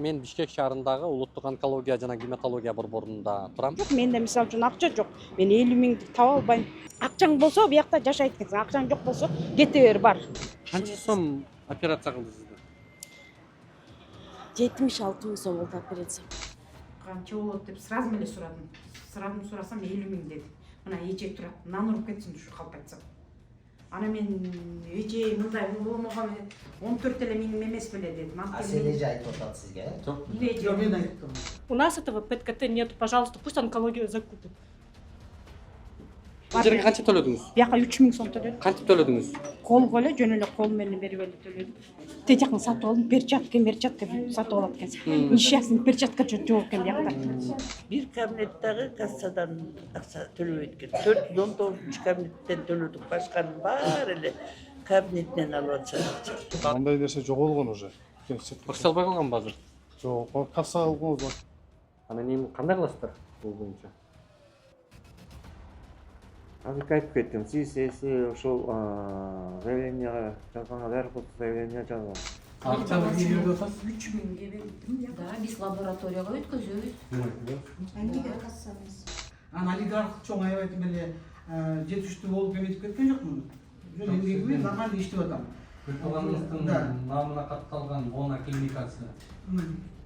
Мен Бишкек шаарындагы улуттук онкология жана гематология борборунда турам. Жок, менде мисалы үчүн акча жок. Мен 50 миңди таба албайм. Акчаң болсо, биякта жашайт экенсиң. Акчаң жок болсо, кете бер бар. Канча сом операция кылдыңыздар? 76 миң сом болду операция. Канча болот деп сразу эле сурадым. Сурасам 50 миң деди. Мына эже турат. Нан уруп кетсин ушу калп айтсам. Ана мен эже мындай болгон 14 эле миң эмес беле дедим. Сен эже айтып атат сизге? Эже мен айттым. У нас этого ПЭТ-КТ нет, пожалуйста, пусть онкологию закупит. Бул жерге канча төлөдүңүз? Бияка 3 миң сом төлөдүм. Кантип төлөдүңүз? Колго эле жөн эле кол менен берип эле төлөдүм. Тетякны сатып алдым, перчатка сатып алат экенсиң. Нишясын перчатка жок экен биякта. Bir kabinettagi kassadan aksa төлөбөйт экен. 419 кабинеттен төлөдүк. Башканын баары эле кабинеттен алып атышат. Андай нерсе жоголгон уже. Акча албай калганбы азыр? Жок, касса алганбыз бар. Анан эми кандай кыласыздар бул боюнча? Азыркы айтып кеттим, сиз ошол заявление жазганга баары заявление жазган. Акчаны эмне берип атасыз? 3 миңге бердим. Да, биз лабораторияга өткөзөбүз. Эмнеге кассабыз? Ана олигарх чоң аябай эле жетиштүү болуп эметип кеткен жокмун. Жөн эмгегиме нормально иштеп атам. Туганыңыздын намына катталган Бона клиникасы.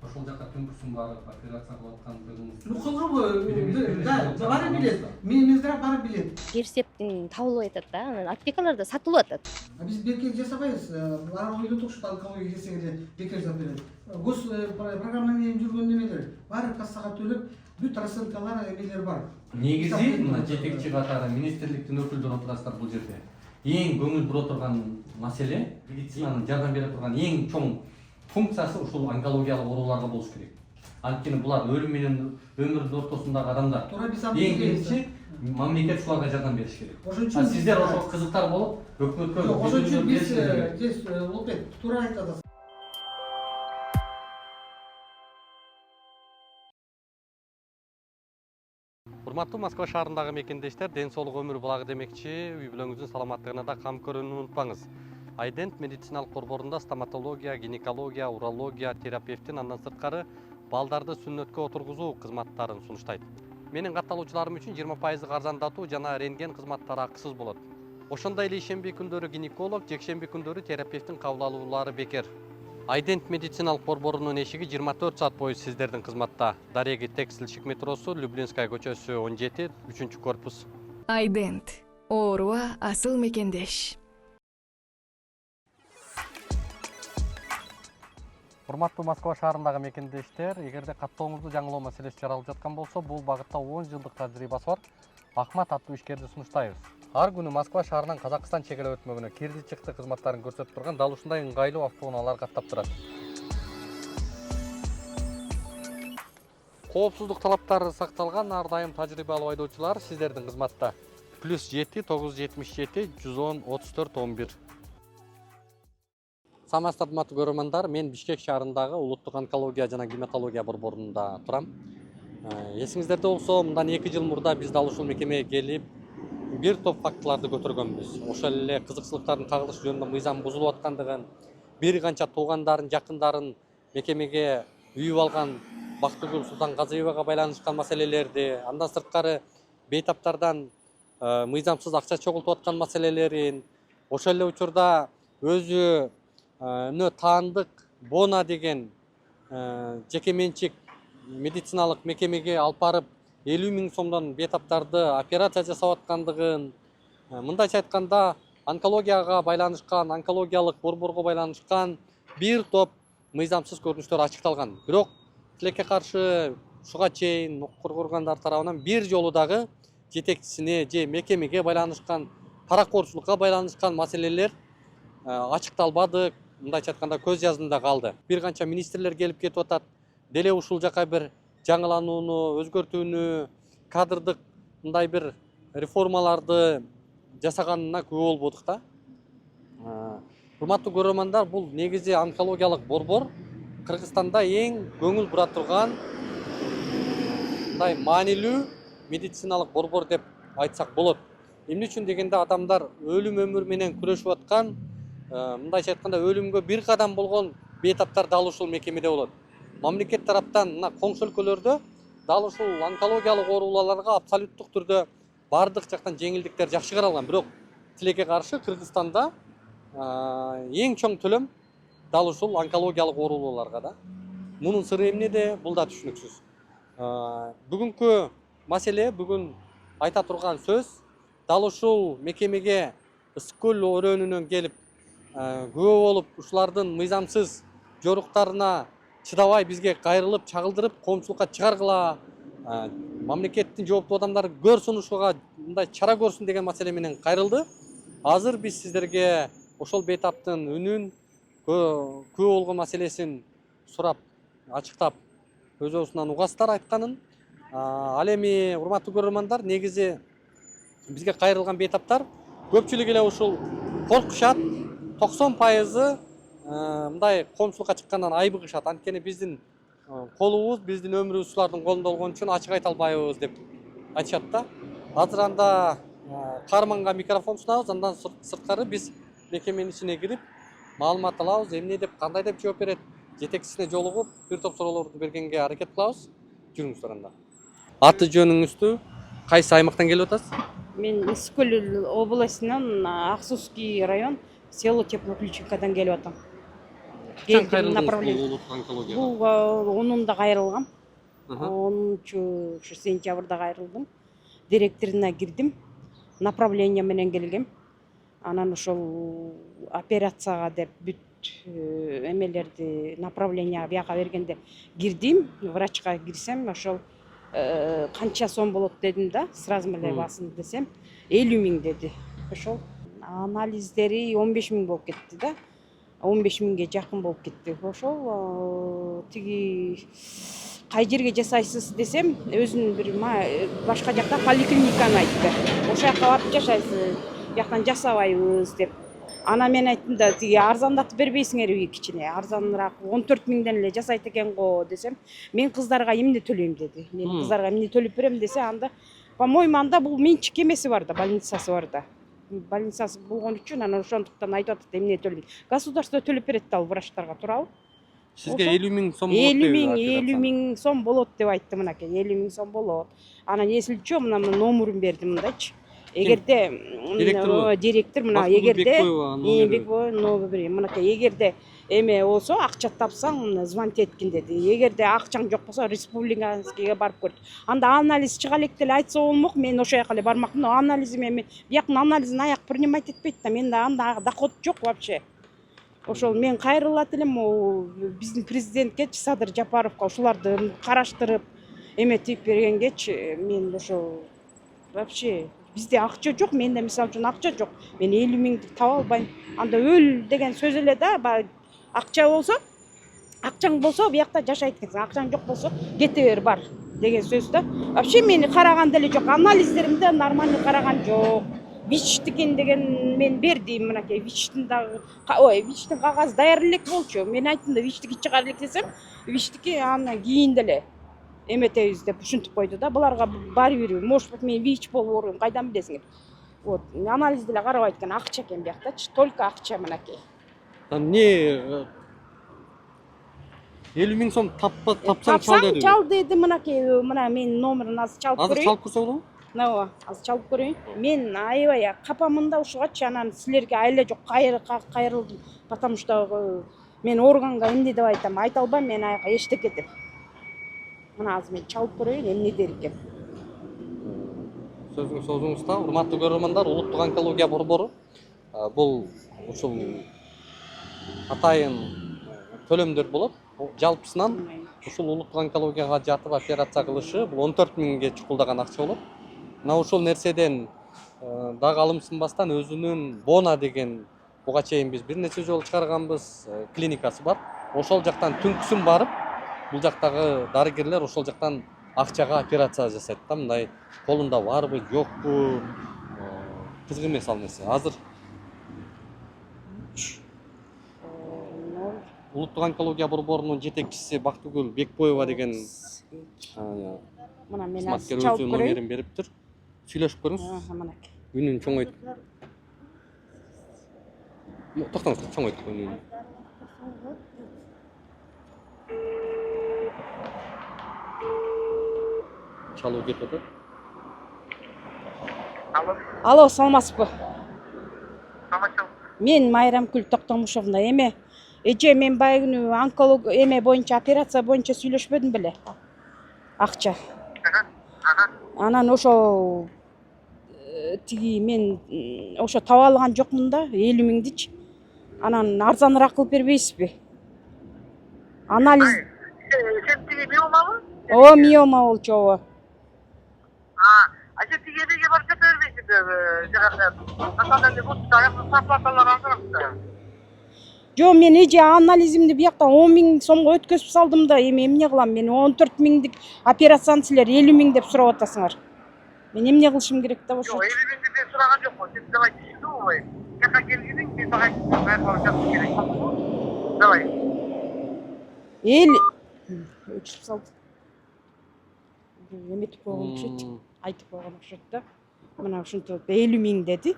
Ошол жака түнкүсүн барып операция кылып аткандыгыңыз. Ну кылгыбы, да, баары билет. Менимиздер баары билет. Рецептин табылып атат да, анан аптекаларда сатылып атат. Биз бекер жасабайбыз. Баары ойлодук ушу онкология келсек эле бекер жасап берет. Гос программа менен жүргөн немелер баары кассага төлөп, бүт расценкалар эмелер бар. Негизи мына жетекчи катары министрликтин өкүлдөрү отурасыздар бул жерде. Эң көңүл бура турган маселе медицинанын жардам бере турган эң чоң функциясы ушул онкологиялык ооруларга болуш керек. Анткени булар өлүм менен өмүрдүн ортосундагы адамдар. Эң биринчи мамлекет ушуларга жардам бериш керек. А сиздер ошого кызыктар болуп, өкмөткө ошон үчүн биз Улукбек туура айтып атасыз. Урматтуу Москва шаарындагы мекендештер, ден соолук өмүр булагы демекчи, үй бүлөңүздүн саламаттыгына да кам көрүүнү унутпаңыз. Айдент медициналык борборунда стоматология, гинекология, урология, терапевтин андан сырткары балдарды сүннөткө отургузуу кызматтарын сунуштайт. Менин катталуучуларым үчүн 20% арзандатуу жана рентген кызматтары акысыз болот. Ошондой эле ишемби күндөрү гинеколог, жекшемби күндөрү терапевтин кабыл алуулары бекер. Айдент медициналык борборунун эшиги 24 саат бою сиздердин кызматта. Дареги текстилшик метросу, Люблинская көчөсү 17, 3-корпус. Айдент. Ооруга асыл мекендеш. Урматтуу Москва шаарындагы мекендештер, эгерде каттооңузду жаңылоо маселеси жаралып жаткан болсо, бул багытта 10 жылдык тажрыйбасы бар Ахмат аттуу ишкерди сунуштайбыз. Ар күнү Москва шаарынан Казакстан чегара өтмөгүнө кирди чыкты кызматтарын көрсөтүп турган дал ушундай ыңгайлуу автоунаалар каттап турат. Коопсуздук талаптары сакталган ар дайым тажрыйбалуу айдоочулар сиздердин кызматта. +7 977 110 34 11. Саламатсыздар урматтуу көрөрмандар, мен Бишкек шаарындагы улуттук онкология жана гематология борборунда турам. Эсиңиздерде болсо, мындан 2 жыл мурда биз дал ушул мекемеге келип, бир топ фактыларды көтөргөнбүз. Ошол эле кызыкчылыктардын кагылыш жөнүндө мыйзам бузулуп аткандыгын, бир канча туугандарын, жакындарын мекемеге үйүп алган Бактыгүл Султан Казыевага байланышкан маселелерди, андан сырткары бейтаптардан мыйзамсыз акча чогултуп аткан маселелерин, ошол эле учурда өзү таандык Бона деген жеке менчик медициналык мекемеге алып барып 50 миң сомдон бейтаптарды операция жасап аткандыгын, мындайча айтканда онкологияга байланышкан, онкологиялык борборго байланышкан бир топ мыйзамсыз көрүнүштөр ачыкталган. Бирок тилекке каршы ушуга чейин укук коргоогундар тарабынан бир жолу дагы жетекчисине же мекемеге байланышкан, паракорчулукка байланышкан маселелер ачыкталбады, мындайча айтканда көз жаздында калды. Бир канча министрлер келип кетип атат. Деле ушул жака бир жаңыланууну, өзгөртүүнү, кадрдык мындай бир реформаларды жасаганына күбө болбодук да. Урматтуу көрөрмандар, бул негизи онкологиялык борбор Кыргызстанда эң көңүл бура турган мындай маанилүү медициналык борбор деп айтсак болот. Эмне үчүн дегенде адамдар өлүм өмүр менен күрөшүп аткан, мындайча айтканда өлүмгө бир кадам болгон бейтаптар дал ушул мекемеде болот. мамлекет тараптан мына коңшу өлкөлөрдө дал ушул онкологиялык ооруларга абсолюттук түрдө бардык жактан жеңилдиктер жакшы каралган. Бирок тилекке каршы Кыргызстанда эң чоң төлөм дал ушул онкологиялык ооруларга да. Мунун сыры эмнеде? Бул да түшүнүксүз. Бүгүнкү маселе, бүгүн айта турган сөз дал ушул мекемеге ысык көл өрөөнүнөн келип күбө болуп ушулардын мыйзамсыз жоруктарына чыдабай бизге кайрылып чагылдырып коомчулукка чыгаргыла, мамлекеттин жооптуу адамдары көрсүн, ушуга мындай чара көрсүн деген маселе менен кайрылды. Азыр биз сиздерге ошол бейтаптын үнүн, күбө болгон маселесин сурап, ачыктап, өз оосунан угасыздар айтканын. Ал эми урматтуу көрөрмандар, негизи бизге кайрылган бейтаптар көпчүлүк эле ушул коркушат. 90% мындай коомчулукка чыккандан айбыгышат. Анткени биздин колубуз, биздин өмүрүбүз ушулардын колунда болгон үчүн ачык айта албайбыз деп айтышат да. Азыр анда каарманга микрофон сунабыз, андан сырткары биз мекеменин ичине кирип маалымат алабыз, эмне деп, кандай деп жооп берет, жетекчисине жолугуп бир топ суроолорду бергенге аракет кылабыз. Жүрүңүздөр анда. Аты жөнүңүздү, кайсы аймактан келип атасыз? Мен ысык көл областынан Аксуский район, село Теплоключенкадан келип атам. Келдим направление. Бул 10-да кайрылгам. 10 сентябрда кайрылдым. Директоруна кирдим. Направление менен келгем. Анан ошол операцияга деп бүт эмелерди направление бияка бергенде кирдим. Врачка кирсем, ошол канча сом болот дедим да, сразу эле басын десем 50 000 деди. Ошол анализдери 15 000 болуп кетти да. 15 000ге жакын болуп кетти. Ошол тиги кай жерге жасайсыз десем, өзүнүн бир башка жакта поликлиниканы айтты. Ошол жака барып жашайсыз, бияктан жасабайбыз деп. Ана мен айттым да, тиги арзандатып бербейсиңерби кичине, арзаныраак 14 000ден эле жасайт экен го десем, мен кыздарга эмне төлөйм деди. Мен кыздарга эмне төлөп берем десе, анда по-моему анда бул менчик эмеси бар да, больницасы бар да. Больницасы болгон үчүн анан ошондуктан айтып атат эмне төлөйм. Государство төлөп берет да ал врачтарга, туурабы? Сизге 50 000 сом болот. 50 000 сом болот деп айтты мынакей. 50 000 сом болот. Анан эсилчөө мына номерин берди мындайчы. Эгерде директор мына эгерде мынакей эгерде эме болсо, акча тапсаң звонить эткин деди. Эгерде акчаң жок болсо республиканскийге барып көрт. Анда анализ чыга элек деле айтса болмок, мен ошол жака эле бармакмын. Анализим эми бияктын анализин аяк принимать этпейт да, менде анда доход жок вообще. Ошол мен кайрылат элем, биздин президенткечи Садыр Жапаровго ушуларды караштырып эметип бергенгечи, мен ошол вообще бизде акча жок, менде мисалы үчүн акча жок. Мен 50 000 таба албайм. Анда өл деген сөз эле да, акча болсо, акчаң болсо биякта жашайт экенсиң, акчаң жок болсо кете бер бар деген сөз да. Вообще мени караган деле жок, анализдеримде нормально караган жок. ВИЧ-тикин деген мен бердим, мынакей ВИЧтин дагы, ВИЧтин кагазы даяр элек болчу. Мен айттым да ВИЧтики чыгар элек десем, ВИЧтики андан кийин деле эметебиз деп ушинтип койду да. Буларга баары бир, может быть, мен ВИЧ болуп орун кайдан билесиңер? Вот, анализ деле карабайт экен, акча экен бияктачы, только акча мынакей. Не 50 000 сом тапсаң чал деди. Чал деди мынакей, мына мен номерин азыр чалып көрөйүн. Азыр чалып көрсө болобу? Нава, азыр чалып көрөйүн. Мен аябай капамын да ушугачы, анан силерге айла жок кайрылдым, потому что мен органга эмне деп айтам, айта албайм мен аяка эчтеке деп. Мына азыр мен чалып көрөйүн, эмне дер экен. Сөзүңүз созуңузда, урматтуу көрөрмандар, улуттук онкология борбору бул ушул атайын төлөмдөр болот. Жалпысынан ушул улуттук онкологияга жатып операция кылышы бул 14 000ге чукулдаган акча болот. Мына ушул нерседен дагы алымсынбастан өзүнүн Бона деген буга чейин биз бир нече жолу чыгарганбыз клиникасы бар. Ошол жактан түнкүсүн барып, бул жактагы дарыгерлер ошол жактан акчага операция жасайт да, мындай колунда барбы, жокпу, кызык эмес ал нерсе. Азыр улуттук онкология борборунун жетекчиси Бактыгүл Бекбоева деген мына мен азыр чалып көрөйүн, номерин бериптир. Сүйлөшүп көрүңүз. Мынакей. Үнүн чоңойт. Токтоңуз, чоңойт үнүн. чалуу кетип атат. Алло, саламатсызбы? Мен Майрамкүл Токтомушовна. Эме эже мен баягы күнү онколог эме боюнча операция боюнча сүйлөшпөдүм беле? Акча. Анан ошо тиги мен ошо таба алган жокмун да 50 миңдичи. Анан арзаныраак кылып бербейсизби? Анализ. Сен тиги миомабы? О, миома болчу ооба. Сен тиги эмеге барып жата бербейсиң жаганда. Кантип бул аяктын зарплаталары азыраак. Жо, мен эже анализимди биякта 10 миң сомго өткөзүп салдым да, эми эмне кылам? Мен 14 миңдик операцияны силер 50 миң деп сурап атасыңар. Мен эмне кылышым керек да ошо? Жок, 50 миңди мен сураган жокмун. Сен давай түшүндүңбү? Жака келгениң мен сага баары жазып керек. Давай. Өчүп салды. Эметип койгон окшойт. Айтып койгон окшойт да. Мына ушинтип 50 миң деди.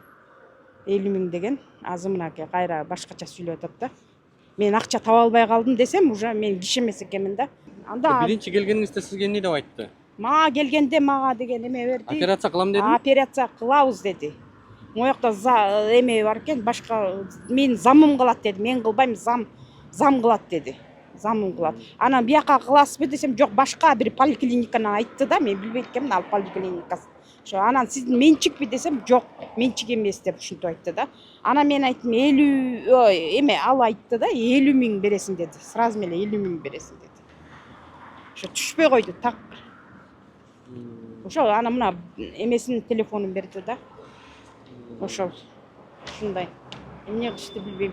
50 миң деген азыр мынаке кайра башкача сүйлөп атат да. Мен акча таба албай калдым десем, уже мен киши эмес экенмин да. Анда Биринчи келгениңизде сизге эмне деп айтты? мага келгенде мага деген эме берди. Операция кылам дедиби? Операция кылабыз деди. Моякта эме бар экен, башка мен замым кылат деди. Мен кылбайм, зам кылат деди. Замым кылат. Анан бияка кыласызбы десем, жок, башка бир поликлиниканан айтты да, мен билбейт экенмин ал поликлиникасы. Ошо анан сиздин менчикпи десем, жок, менчик эмес деп ушинтип айтты да. Анан мен айттым 50 эме ал айтты да, 50 миң бересиң деди. Сразу эле 50 миң бересиң деди. Ошо түшпөй койду так. Ошо ана мына эмесинин телефонун берди да. Ошол ушундай. Эмне кылышты билбейм.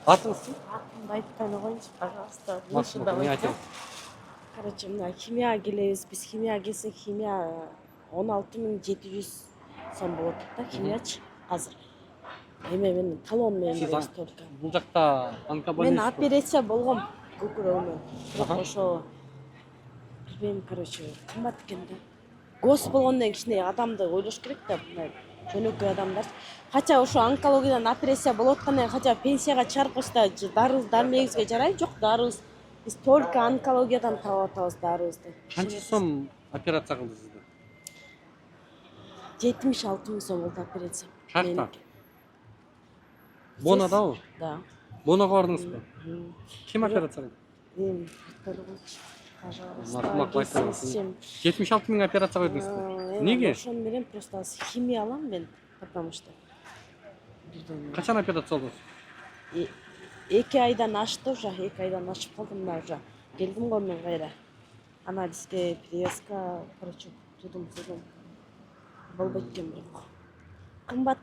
Атыңызчы? Атымды айтпай коюңуз, пожалуйста. Максим, Короче, мына химияга келебиз. Биз химияга келсек, химия 16.700 сом болот да, химиячы азыр. Эме мен талон менен беребиз только. Бул жакта онкобольный. Мен операция болгом көкүрөгүмө. Бирок ошо билбейм, короче, кымбат экен да. Гос болгондон кичине адамды ойлош керек да, мына жөнөкөй адамдар. Хотя ошо онкологиядан операция болуп аткандан кийин хотя пенсияга чыгарып койсо да дарыбыз дармегибизге жарайбы, жок дарыбыз. Биз только онкологиядан табап атабыз дарыбызды. Канча сом операция кылдыңыз? 76 миң сом болду операция. Каякта? Бонадабы? Да. Бонага бардыңызбы? Ким операция кылды? Мен пожалуйста. 76 миң операция койдуңузбу? Неге? Ошону менен просто химия алам мен, потому что. Качан операция болдуңуз? 2 айдан ашты уже, 2 айдан ашып калдым мына уже. Келдим го мен кайра. Анализге, пресска, короче, тудум. Болбойт экен бирок. Кымбат.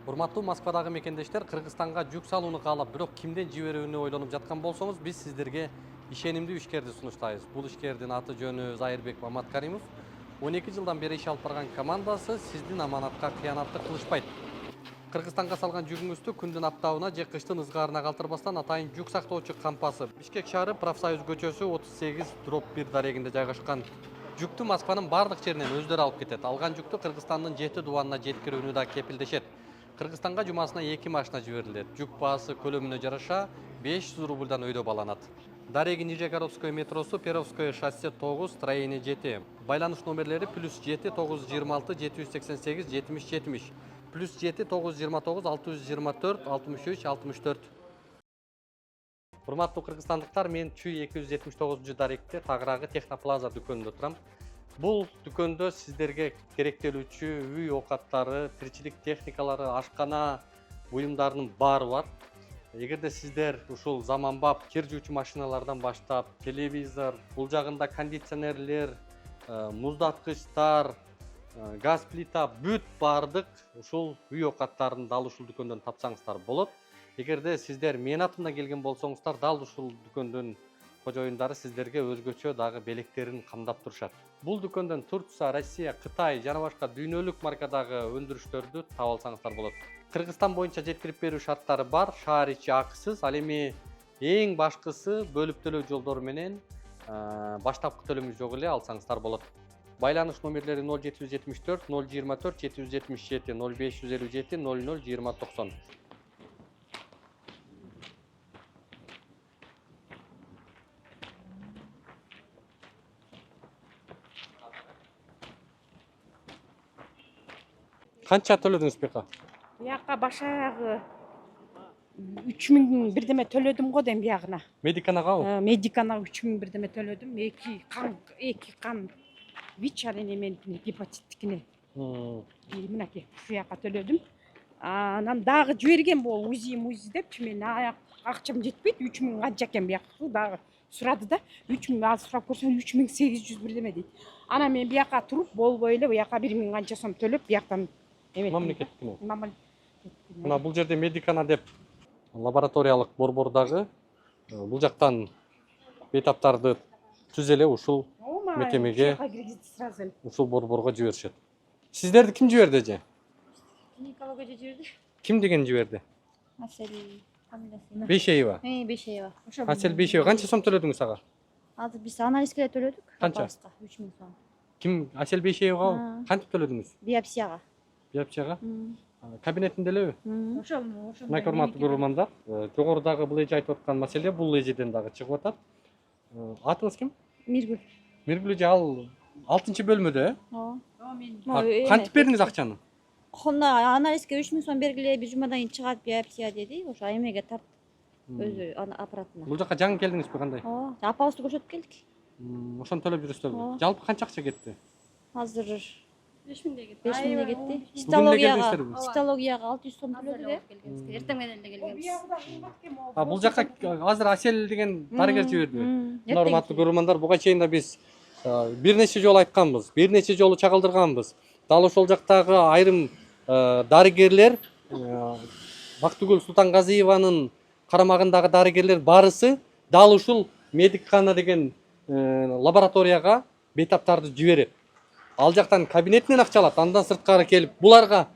Урматтуу Москвадагы мекендештер, Кыргызстанга жүк салууну каалап, бирок кимден жиберүүнү ойлонуп жаткан болсоңуз, биз сиздерге ишенимдүү ишкерди сунуштайбыз. Бул ишкердин аты жөнү Зайырбек Маматкаримов. 12 жылдан бери иш алып барган командасы сиздин аманатка кыянаттык кылышпайт. Кыргызстанга салган жүгүңүздү күндүн аптабына же кыштын ызгаарына калтырбастан атайын жүк сактоочу кампасы Бишкек шаары Профсоюз көчөсү 38/1 дарегинде жайгашкан. Жүктү Москванын бардык жеринен өздөрү алып кетет. Алган жүктү Кыргызстандын 7 дубанына жеткирүүнү да кепилдешет. Кыргызстанга жумасына 2 машина жиберилет. Жүк баасы көлөмүнө жараша 500 рубльдан өйдө баланат. Дареги Нижегородское метросу, Перовское шоссе 9, строение 7. Байланыш номерлери +7 926 788 70 70. +7 929 624 63 64. Урматтуу кыргызстандыктар, мен Чүй 279 даректе Тагыраагы Техноплаза дүкөнүндө турам. Бул дүкөндө сиздерге керектелүүчү үй оокаттары, тиричилик техникалары, ашкана буюмдарынын баары бар. Эгерде сиздер ушул заманбап кир жуучу машиналардан баштап, телевизор, бул жагында кондиционерлер, муздаткычтар, газ плита, бүт бардык ушул үй оокаттарын дал ушул дүкөндөн тапсаңыздар болот. Эгерде сиздер менин атымдан келген болсоңуздар, дал ушул дүкөндүн кожоюндары сиздерге өзгөчө дагы белектерин камдап турушат. Бул дүкөндөн Турция, Россия, Кытай жана башка дүйнөлүк маркадагы өндүрүштөрдү таап алсаңыздар болот. Кыргызстан боюнча жеткирип берүү шарттары бар, шаар ичи акысыз, ал эми эң башкысы бөлүп төлөө жолдору менен баштапкы төлөмү жок эле алсаңыздар болот. Байланыш номерлери 0774 024 777 0557 00 2090. Канча төлөдүңүз бияка? Бияка башагы 3000 бирдеме төлөдүм го дейм биягына. Медиканагабы? Медиканага 3000 бирдеме төлөдүм. Эки кан ВИЧ анан эменикине гепатиттикине. Мынакей ушуяка төлөдүм. Анан дагы жиберген бул УЗИ депчи, мен акчам жетпейт, 3000 канча экен бияка дагы сурады да. 3000 азыр сурап көрсөм 3800 бирдеме дейт. Анан мен бияка туруп болбой эле бияка 1000 канча сом төлөп бияктан Мамлекеттикине. Мына бул жерде медикана деп лабораториялык борбордагы бул жактан бейтаптарды түз эле ушул мекемеге, ушул борборго жиберишет. Сиздерди ким жиберди эже? Гинекология жиберди. Ким деген жиберди? Асел фамилиясы. Бейшеева. Бейшеева. Асел Бейшеева. Канча сом төлөдүңүз ага? Азыр биз анализге эле төлөдүк. Канча? 3000 сом. Ким? Асел Бейшеевага кантип төлөдүңүз? Биопсияга. Биопсияга? Кабинетинде элеби? Ошол. Мынакей урматтуу көрөрмандар, жогорудагы бул эже айтып аткан маселе бул эжеден дагы чыгып атат. Атыңыз ким? Миргүл. Миргүл эже ал 6 бөлмөдө, кантип бердиңиз акчаны? Онда анализге 3000 сом бергиле, бир жумадан кийин чыгат биопсия деди. Ошо эмеге тарт. Өзү аппаратына. Бул жака жаңы келдиңизби кандай? Апабызды көрсөтүп келдик. Ошону төлөп жүрүсүзбү? Жалпы канча акча кетти? Азыр 5000 кетти. 5000 кетти. Стологияга 600 сом төлөдүк. Эртең менен эле келгенбиз. Бул жака азыр Асел деген дарыгер жиберди. Урматтуу көрөрмандар, буга чейин да биз бир нече жолу айтканбыз, бир нече жолу чагылдырганбыз. Дал ошол жактагы айрым дарыгерлер, Бактыгүл Султангазиеванын карамагындагы дарыгерлер барысы дал ушул медикана деген лабораторияга бейтаптарды жиберет. Ал жактан кабинетинен акча алат, андан сырткары келип буларга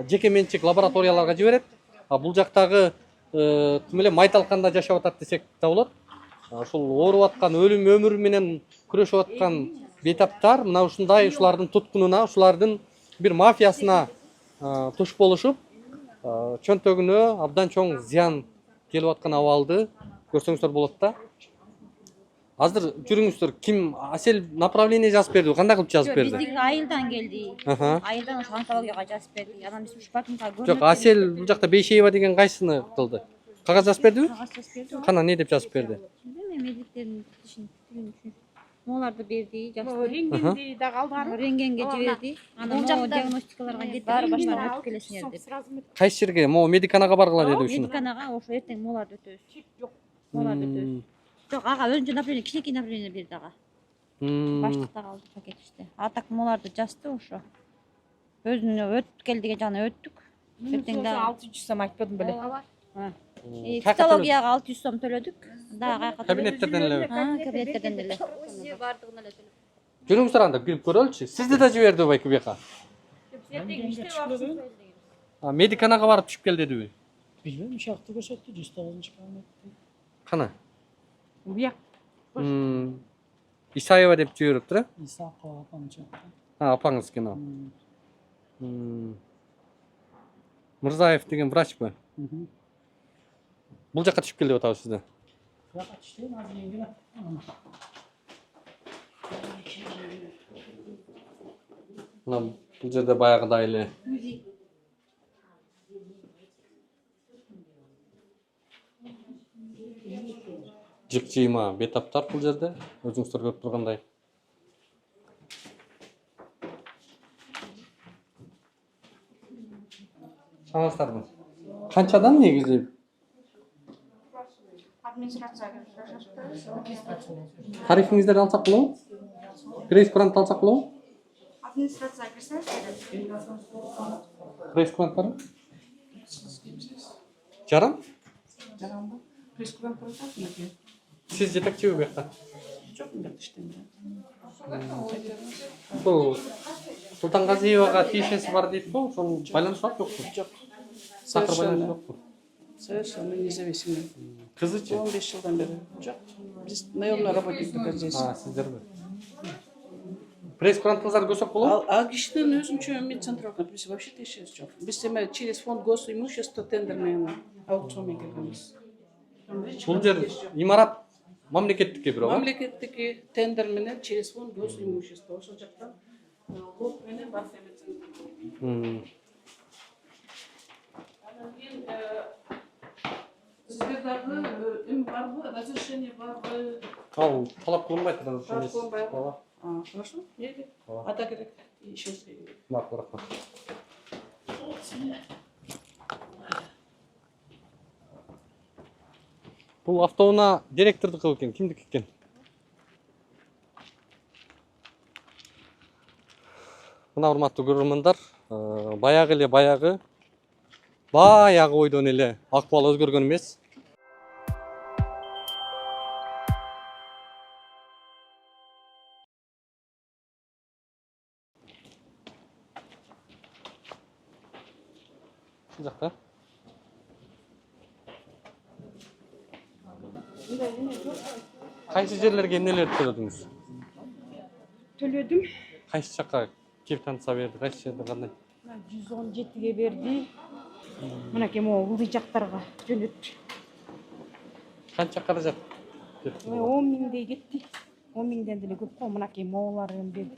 жеке менчик лабораторияларга жиберет. Бул жактагы ким эле майталканда жашап атат десек да болот. Ошол ооруп аткан өлүм өмүрү менен күрөшүп аткан бейтаптар мына ушундай ушулардын туткунуна, ушулардын бир мафиясына туш болушуп, чөнтөгүнө абдан чоң зыян келип аткан абалды көрсөңүздөр болот да. Азыр жүрүңүздөр, ким Асел направление жазып берди, кандай кылып жазып берди? Биздики айылдан келди. Айылдан ошо онкологияга жазып берди. Анан биз ушу бакынга көрдүк. Жок, Асел бул жакта Бейшеева деген кайсыны кылды? Кагаз жазып бердиби? Кагаз жазып берди. Кана не деп жазып берди? Медиктердин Моларды берди, жазды. Рентгенди да калдырып, Рентгенге жиберди. Анан могу диагностикаларга кетти. Баары баштан өтүп келесиңер деп. Кайсы жерге? Могу медиканага баргыла деди ушуну. Медиканага ошо эртең моларды өтөбүз. Моларды өтөбүз. Жок, ага өзүнчө направление, кичинекей направление берди ага. Баштыкта калды пакетичте. А так моларды жазды ошо. Өзүнө өтүп кел деген жагына өттүк. Эртең да 600 сом айтпадым беле. Цитологияга 600 сом төлөдүк. Дагы кайка Кабинеттерден эле. Кабинеттерден эле. Бардыгын эле төлөдүк. Жүрүңүздөр анда кирип көрөлүчү. Сизди да жиберди байки бияка. Медиканага барып түшүп кел дедиби? Билбейм, шакты көрсөттү, 109 кабинет. Кана? Бияк. Исаева деп жибериптир, э? Исакова апамчы. Апаңыз экен ал. Мырзаев деген врачпы? Бул жака түшүп кел деп атабыз сизди. Жака түштүм, азыр энгеле. Мына бул жерде баягыдай эле жык жыйма бейтаптар бул жерде, өзүңүздөр көрүп тургандай. Саламатсыздарбы? Канчадан негизи? Тарифиңиздерди алсак болобу? Прейс-курант алсак болобу? Администрацияга кирсеңиз Прейс-курант барбы? Жарам? жарамбы? Пресс-курант көрсөтөт. Сиз жетекчиби бияка? Жок, мен иштейм. Бул Султангазиевага тиешеси бар дейт го, ошол байланыш бар жокпу? Жок. Такыр байланыш жокпу? Совершенно независимый. Кызычы? 15 жылдан бери. Жок. Биз наемный работник только здесь. Сиздерби? Пресс-курантыңыздарды көрсөк болобу? А кишинин өзүнчө медцентралга биз вообще тиешеси жок. Биз эме через фонд госимущества тендерный аукционмен келгенбиз. Бул жер имарат мамлекеттикке бирок. Мамлекеттики тендер менен через фонд госимущества ошол жактан лот менен бар эметин. Анан кийин сиздер дагы эми барбы, разрешение барбы? Ал талап кылынбайт разрешение. Талап кылынбайбы? Хорошо. Мейли. Ата керек. Ишибизге керек. Макул, рахмат. Бул автоунаа директордуку экен, кимдики экен? Мына урматтуу көрөрмандар, баягы бойдон эле акыбал өзгөргөн эмес. Жакта. Кайсы жерлерге эмнелерди төлөдүңүз? Төлөдүм. Кайсы жакка кеп таныса берди? Кайсы жерде кандай? 117ге берди. Мынакей могу ылдый жактарга жөнөттү. Канча каражат? 10 миңдей кетти. 10 миңден деле көп го. Мынакей моголарын берди.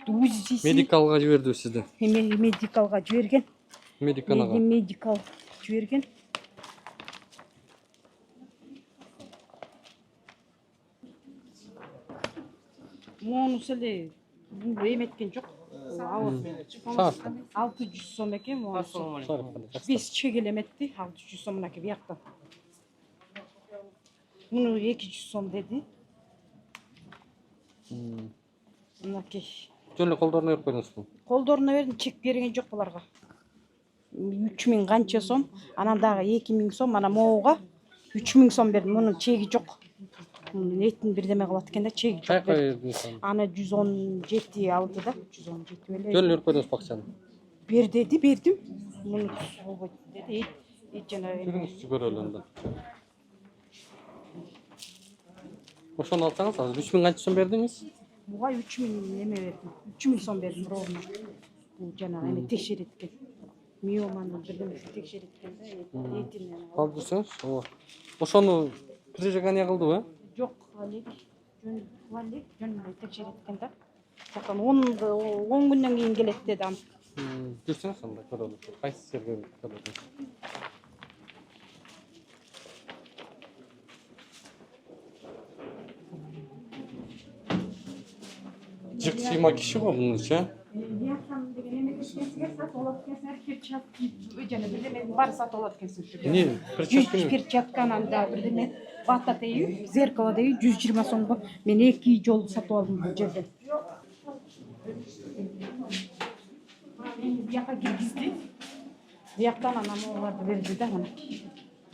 УЗИси. Медикалга жиберди сизди. Медикалга жиберген. Медикал жиберген. Монусу эле бул эметкен жок. 600 сом экен монусу. 5 чегел эметти, 600 сом мынакей бияктан. Муну 200 сом деди. Мынакей. Жөн эле колдоруна берип койдуңузбу? Колдоруна бердим, чек берген жок буларга. 3000 канча сом, анан дагы 2000 сом, ана могуга 3000 сом бердим. Мунун чеги жок. Этин бирдеме кылат экен да, чеги жок. Кайка бердиңиз? Аны 117 алды да, 117 эле. Жөн эле берип койдуңуз акчаны? Бер деди, бердим. Муну болбойт деди. Жана жүрүңүзчү көрөлү анда. Ошону алсаңыз, азыр 3000 канча сом бердиңиз? Буга 3000 эме бердим. 3000 сом бердим ровно. Бул жана эме текшерет экен. Миоманы бирдемесин текшерет экен да, этинен. Алып жүрсөңүз, ооба. Ошону прижигание кылдыбы? Жок, алек. Жөн текшерет экен да. Жакан 10 күндөн кийин келет деди аны. Жүрсөңүз анда көрөлү. Кайсы жерге көрөлү? Жык сыйма киши го мунча. Бияктан деген эме кешкенсиңер сатып алат экенсиңер, перчатка жана бирдеменин баары сатып алат экенсиңер. Эмне? Перчатканы анда бирдеме бата дейби, зеркало дейби 120 сомго. Мен 2 жолу сатып алдым бул жерден. Бияка киргизди. Бияктан анан оларды берди да мына.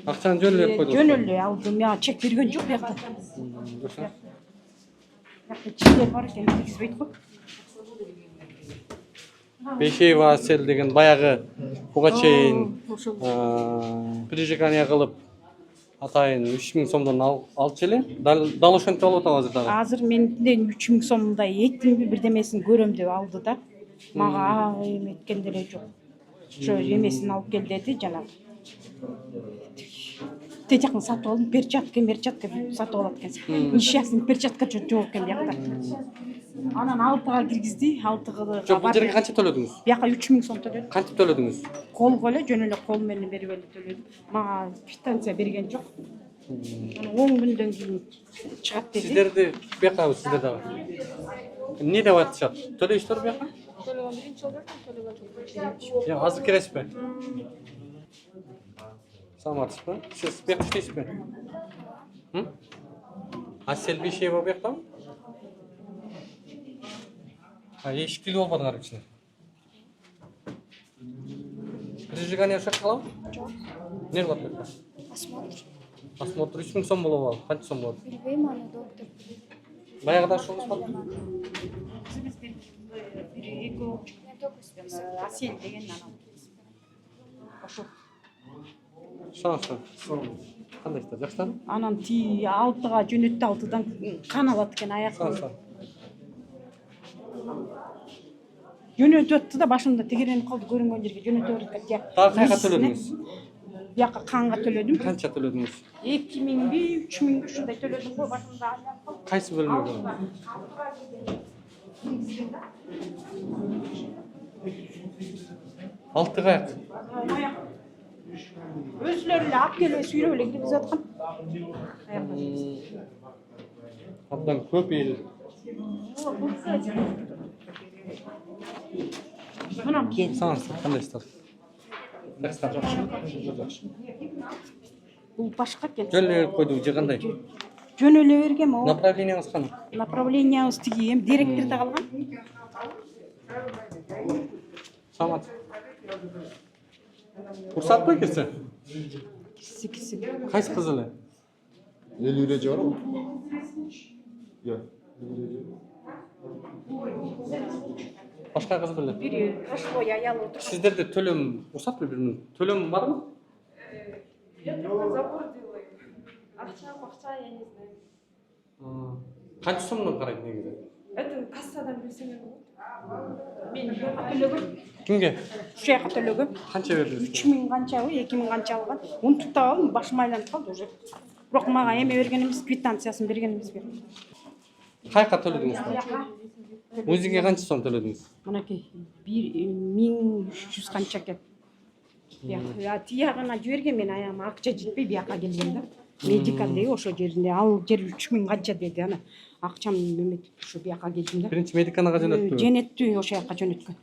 Акчаны жөн эле берип койдуңуз? Жөн эле алдым. Мен чек берген жок биякта. Чектер бар экен, киргизбейт го. Бейшеева Асел деген баягы буга чейин прижигание кылып атайын 3000 сомдон алчу эле. Дал ошентип алып атабы азыр дагы? Азыр Менден 3000 сомдой эттимби бирдемесин көрөм деп алды да. Мага эметкен деле жок. Ошо эмесин алып кел деди жанагы. Тетякны сатып алдым, перчатка сатып алат экенсиң. Несчастный перчатка жок экен биякта. Анан 6га киргизди, 6га. Жок, бул жерге канча төлөдүңүз? Бияка 3000 сом төлөдүм. Кантип төлөдүңүз? Колго эле, жөн эле кол менен берип эле төлөдүм. Мага квитанция берген жок. 10 күндөн кийин чыгат деди. Сиздерди бияка сиздер дагы. Эмне деп атышат? Төлөйсүздөр бияка? Төлөгөн биринчи жолу төлөгөн жок. Азыр киресизби? Саламатсызбы? Сиз бияка иштейсизби? Асел Бейшеева бияктабы? Эшик келип албадыңар кичине. Прижигание ошо калабы? Жок. Эмне болот бияка? Осмотр 3000 сом болобу ал? Канча сом болот? Билбейм аны, доктор. Баягыда ошоңуз бар? Асел деген анан. Ошо. Шансыз. Кандай иштер? Жакшытабы? Анан 6га жөнөттү, 6дан кан алат экен аяктан. Жөнөтүп атты да башымда тегеренип калды, көрүнгөн жерге жөнөтүп атты. Дагы кайга төлөдүңүз? Бияка канга төлөдүм. Канча төлөдүңүз? 2000би, 3000 ушундай төлөдүм го башымда. Кайсы бөлмөгө? Алты каяк. Өзлері эле алып келип сүйрөп эле киргизип аткан. Абдан көп ел. Саңыз кандай істер? Бул башка экен. Жөн эле берип койду же кандай? Жөн эле бергем о. Направлениеңиз кандай? Направлениябыз тиги эми директордо калган. Самат. Урсатпай кирсе? Киси. Кайсы кыз эле? 50 эреже бар го? Жок. Башка кыз беле? Бири пожилой аял отуруп. Сиздерде төлөм урсатпы бирмин? Төлөм барбы? Я только забор делаю. Акча, я не знаю. Канча сомдон карайт негизи? Это кассадан берсең болот. Мен төлөгөм. Кимге? Ушул жака төлөгөм. Канча бердиңиз? 3000 канчабы, 2000 канча алган. Унутуп да алдым, башым айланып калды уже. Бирок мага эме берген эмес, квитанциясын берген эмес бир. Каяка төлөдүңүз? Өзүңө канча сом төлөдүңүз? Мынакей 1300 канча экен. Я тиягына жиберген мен аягыма акча жетпей бияка келген да. Медикал деги ошол жеринде ал жер 3000 канча деди ана. Акчам эметип ушу бияка келдим да. Биринчи медиканага жөнөттү. Жөнөттү, ошол жака жөнөткөн.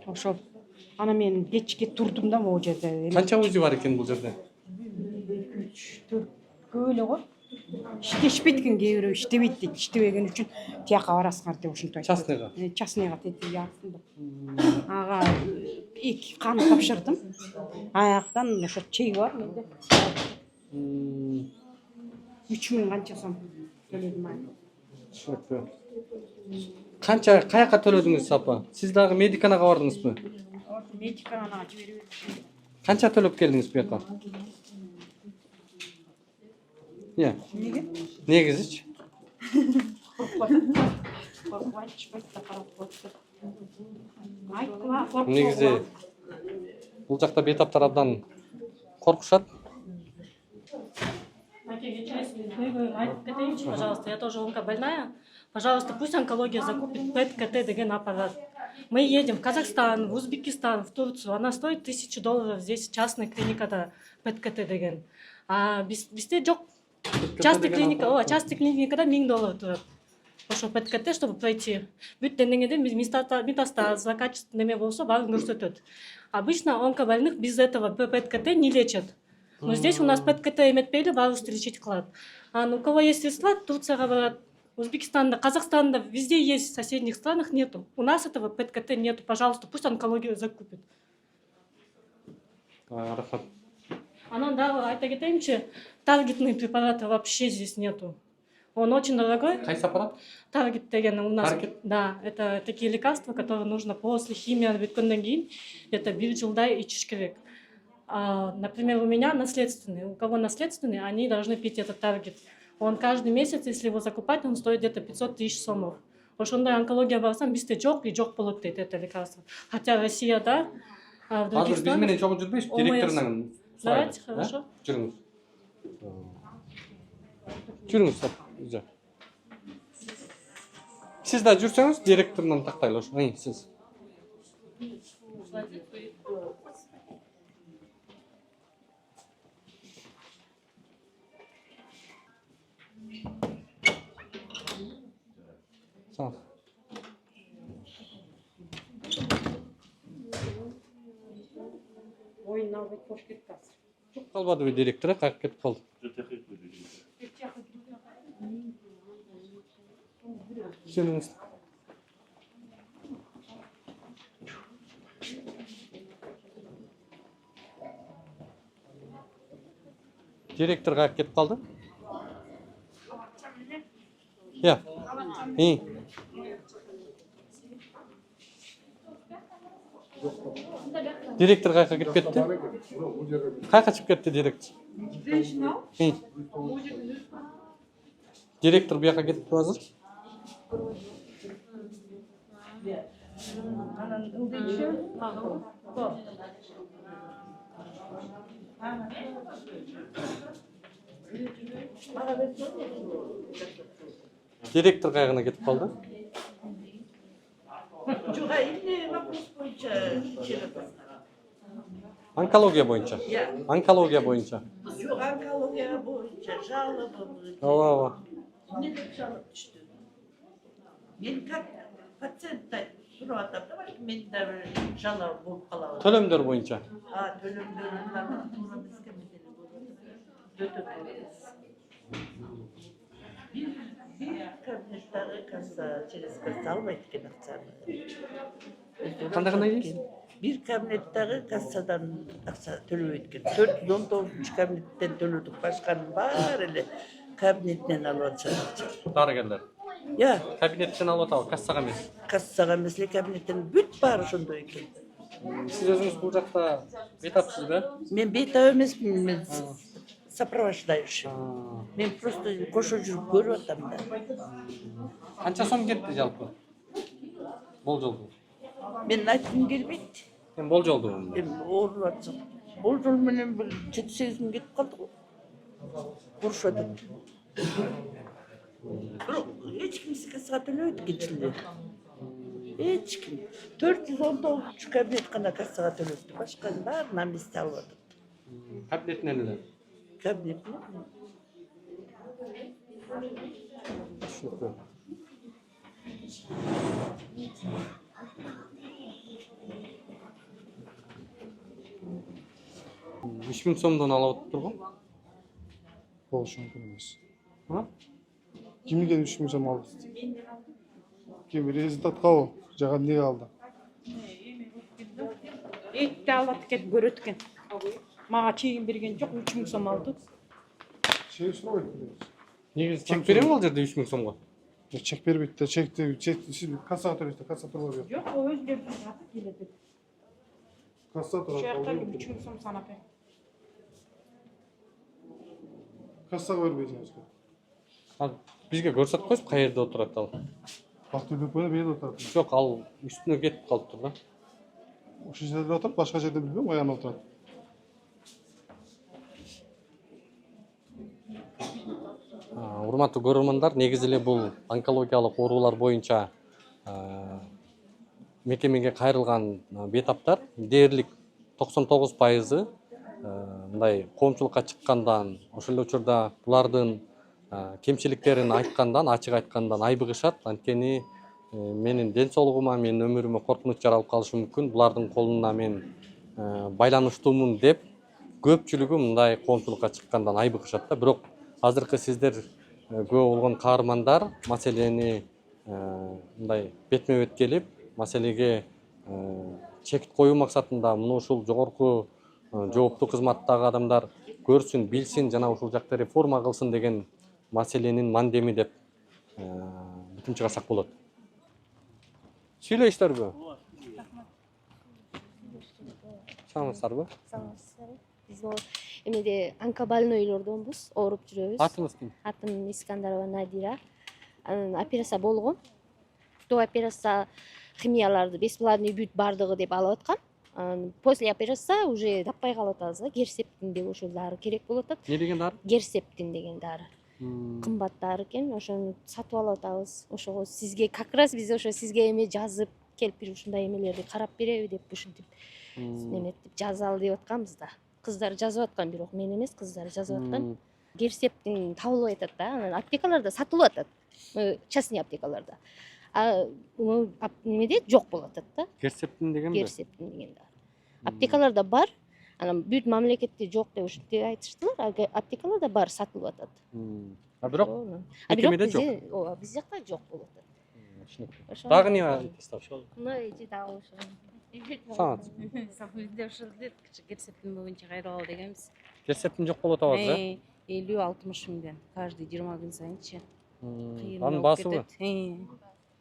Ошол. Ана мен кечке турдум да могу жерде. Канча УЗИ бар экен бул жерде? 3-4 көп эле го. İşleşpeyt eкен, кээ бирөө иштебейт дейт. İштебеген үчүн тияка барасыңар деп ушинтип айтты. Частныйга? Частныйга деди артында. Ага эки кан тапшырдым. Аяктан ошо чеги бар менде. 3000 канча сом төлөдүм аны. Түшүнүктүү. Канча каяка төлөдүңүз апа? Сиз дагы медиканага бардыңызбы? Медиканага жиберип. Канча төлөп келдиңиз буяка? Неге? Негизичи? Негизи бул жакта бейтаптар абдан коркушат. Айтып кетейинчи, пожалуйста, я тоже онкобольная. Пожалуйста, пусть онкология закупит ПЭТ-КТ деген аппарат. Мы едем в Казахстан, в Узбекистан, в Турцию. Она стоит $1000 здесь, частная клиникада ПЭТ-КТ деген. А бизде жок. Частный клиникада $1000 турат. Ошо ПЭТ-КТ, чтобы пройти. Бүт денеңеде метастаз, злокачественный неме болсо баарын көрсөтөт. Обычно онкобольных без этого ПЭТ-КТ не лечат. Но здесь у нас ПЭТ-КТ эметпейли, баарыбызды лечить кылат. А у кого есть средства, Турцияга барат, Узбекистанда, Казахстанда, везде есть, в соседних странах нету. У нас этого ПЭТ-КТ нету. Пожалуйста, пусть онкологию закупит. Рахмат. Анан дагы айта кетейинчи, таргетный препарата вообще здесь нету. Он очень дорогой. Кайсы аппарат? Таргет деген у нас. Таргет? Да, это такие лекарства, которые нужно после химии бүткөндөн кийин это 1 жылдай ичиш керек. Например, у меня наследственный. У кого наследственный, они должны пить этот таргет. Он каждый месяц, если его закупать, он стоит где-то 500 000 сомов. Ошондой онкология барсам, бизде жок и жок болот дейт это лекарство. Хотя Россияда, а в других Азыр биз менен чогуу жүрбөйсүз, директорунан. Давайте, хорошо. Жүрүңүз. Жүрүңүз. Сиз да жүрсөңүз, директорунан тактайлы ошо. Сиз. Sağ. Oyun alып кош кетти азыр. Жок калбадыбы директор, кайык кетип калды. Жүрүңүз. Директор кайык кетип калды? Я. Директор кайка кирип кетти? Кайка чыгып кетти директор? Директор буяка кетиптиби азыр? Директор кайгына кетип калды. Жоқ, эмне вопрос боюнча келет. Онкология боюнча. Онкология боюнча. Жоқ, онкология боюнча жалоба. Ооба. Эмне деп жалоба түштү? Мен как пациент сурап атам, мен да жалоба болуп калабы. Төлөмдөр боюнча. Төлөмдөрүн туура бизге мындай болот. Bir kабинеттагы касса через касса албайт экен акчаны. Кандай дейсиз? Bir кабинеттагы кассадан акча төлөбөйт экен. 419 кабинеттен төлөдүк, башканын баары эле кабинетинен алып атышат. Дарыгерлер. Кабинеттен алып атабы, кассага эмес. Кассага эмес эле кабинеттен бүт баары ошондой экен. Сиз өзүңүз бул жакта бейтапсыз да? Мен бейтап эмесмин, мен сопровождающий. Мен просто кошо жүрүп көрүп атам да. Канча сом кетти жалпы? Болжолду. Мен айткым келбейт. Мен болжолду. Эми ооруп атсам. Болжол менен бир 7-8 миң кетип калды го. Урушуп атат. Бирок эч ким кассага төлөбөйт экен. Эч ким. 419 кабинет гана кассага төлөптү. Башканын баарын амнистия алып атат. Кабинетинен эле. Кабинетинен. Түшүнүктүү. Үч миң сомдон алып отур го? Болушу мүмкүн эмес. Кимден 3 миң сом алды? Ким результат кабыл? Жага эмне алды? Этти алат экен, көрөт экен. Мага чегин берген жок, 3 миң сом алды. Чек сурабайт. Негизи чек береби ал жерде 3 миң сомго? Чек бербейт да, чекти сиз кассага төлөйсүз, касса турбай берет. Жок, өздөрү сатып келет. Касса турат. Ошол жакта 3 миң сом санап. Кассага бербейсиңиз. Ал бизге көрсөтүп койсуз, кай жерде отурат ал? Бактыбек менен бери отурат. Жок, ал үстүнө кетип калыптыр да. Ошол жерде отурат, башка жерде билбейм, каян отурат. Урматтуу көрөрмандар, негизи эле бул онкологиялык оорулар боюнча мекемеге кайрылган бейтаптар дээрлик 99% мындай коомчулукка чыккандан, ошол эле учурда булардын кемчиликтерин айткандан, ачык айткандан айбыгышат. Анткени менин ден соолугума, менин өмүрүмө коркунуч жаралып калышы мүмкүн. Булардын колуна мен байланыштуумун деп көпчүлүгү мындай коомчулукка чыккандан айбыгышат да. Бирок азыркы сиздер күбө болгон каармандар маселени мындай бетме-бет келип, маселеге чек коюу максатында муну ушул жогорку жооптуу кызматтагы адамдар көрсүн, билсин, жана ушул жакта реформа кылсын деген маселенин мандеми деп бүтүм чыгарсак болот. Сүйлөйсүздарбы? Саламатсыздарбы? Саламатсыздарбы? Биз эмеде онкобольнойлордонбуз, ооруп жүрөбүз. Атыңыз ким? Атым Искандарова Надира. Операция болгон. Бул операция химияларды бесплатный бүт бардыгы деп алып аткан. После операция уже таппай калып атабыз да. Герсептин деп ошол дары керек болуп атат. Не деген дары? Герсептин деген дары. Кымбат дары экен, ошону сатып алып атабыз. Ошого сизге как раз биз ошо сизге эме жазып келип бир ушундай эмелерди карап береби деп ушинтип неметип жазалы деп атканбыз да. Кыздар жазып аткан, бирок мен эмес, кыздар жазып аткан. Герсептин табылбай атат да, анан аптекаларда сатылып атат. Частный аптекаларда. Немеде жок болуп атат да. Герсептин деген Герсептин деген дары. Аптекаларда бар, анан бүт мамлекетте жок деп ушинтип айтыштылар. Аптекаларда бар, сатылып атат. Бирок мекемеде жок. Ооба, биз жакта жок болуп атат. Дагы эмне айтасыздар? Мына эти дагы ошо. Сабылды ошол герсептин боюнча кайрылалы дегенбиз. Герсептин жок болуп атабыз да? 50-60 миңден каждый 20 күн сайынчы. Анын баасыбы?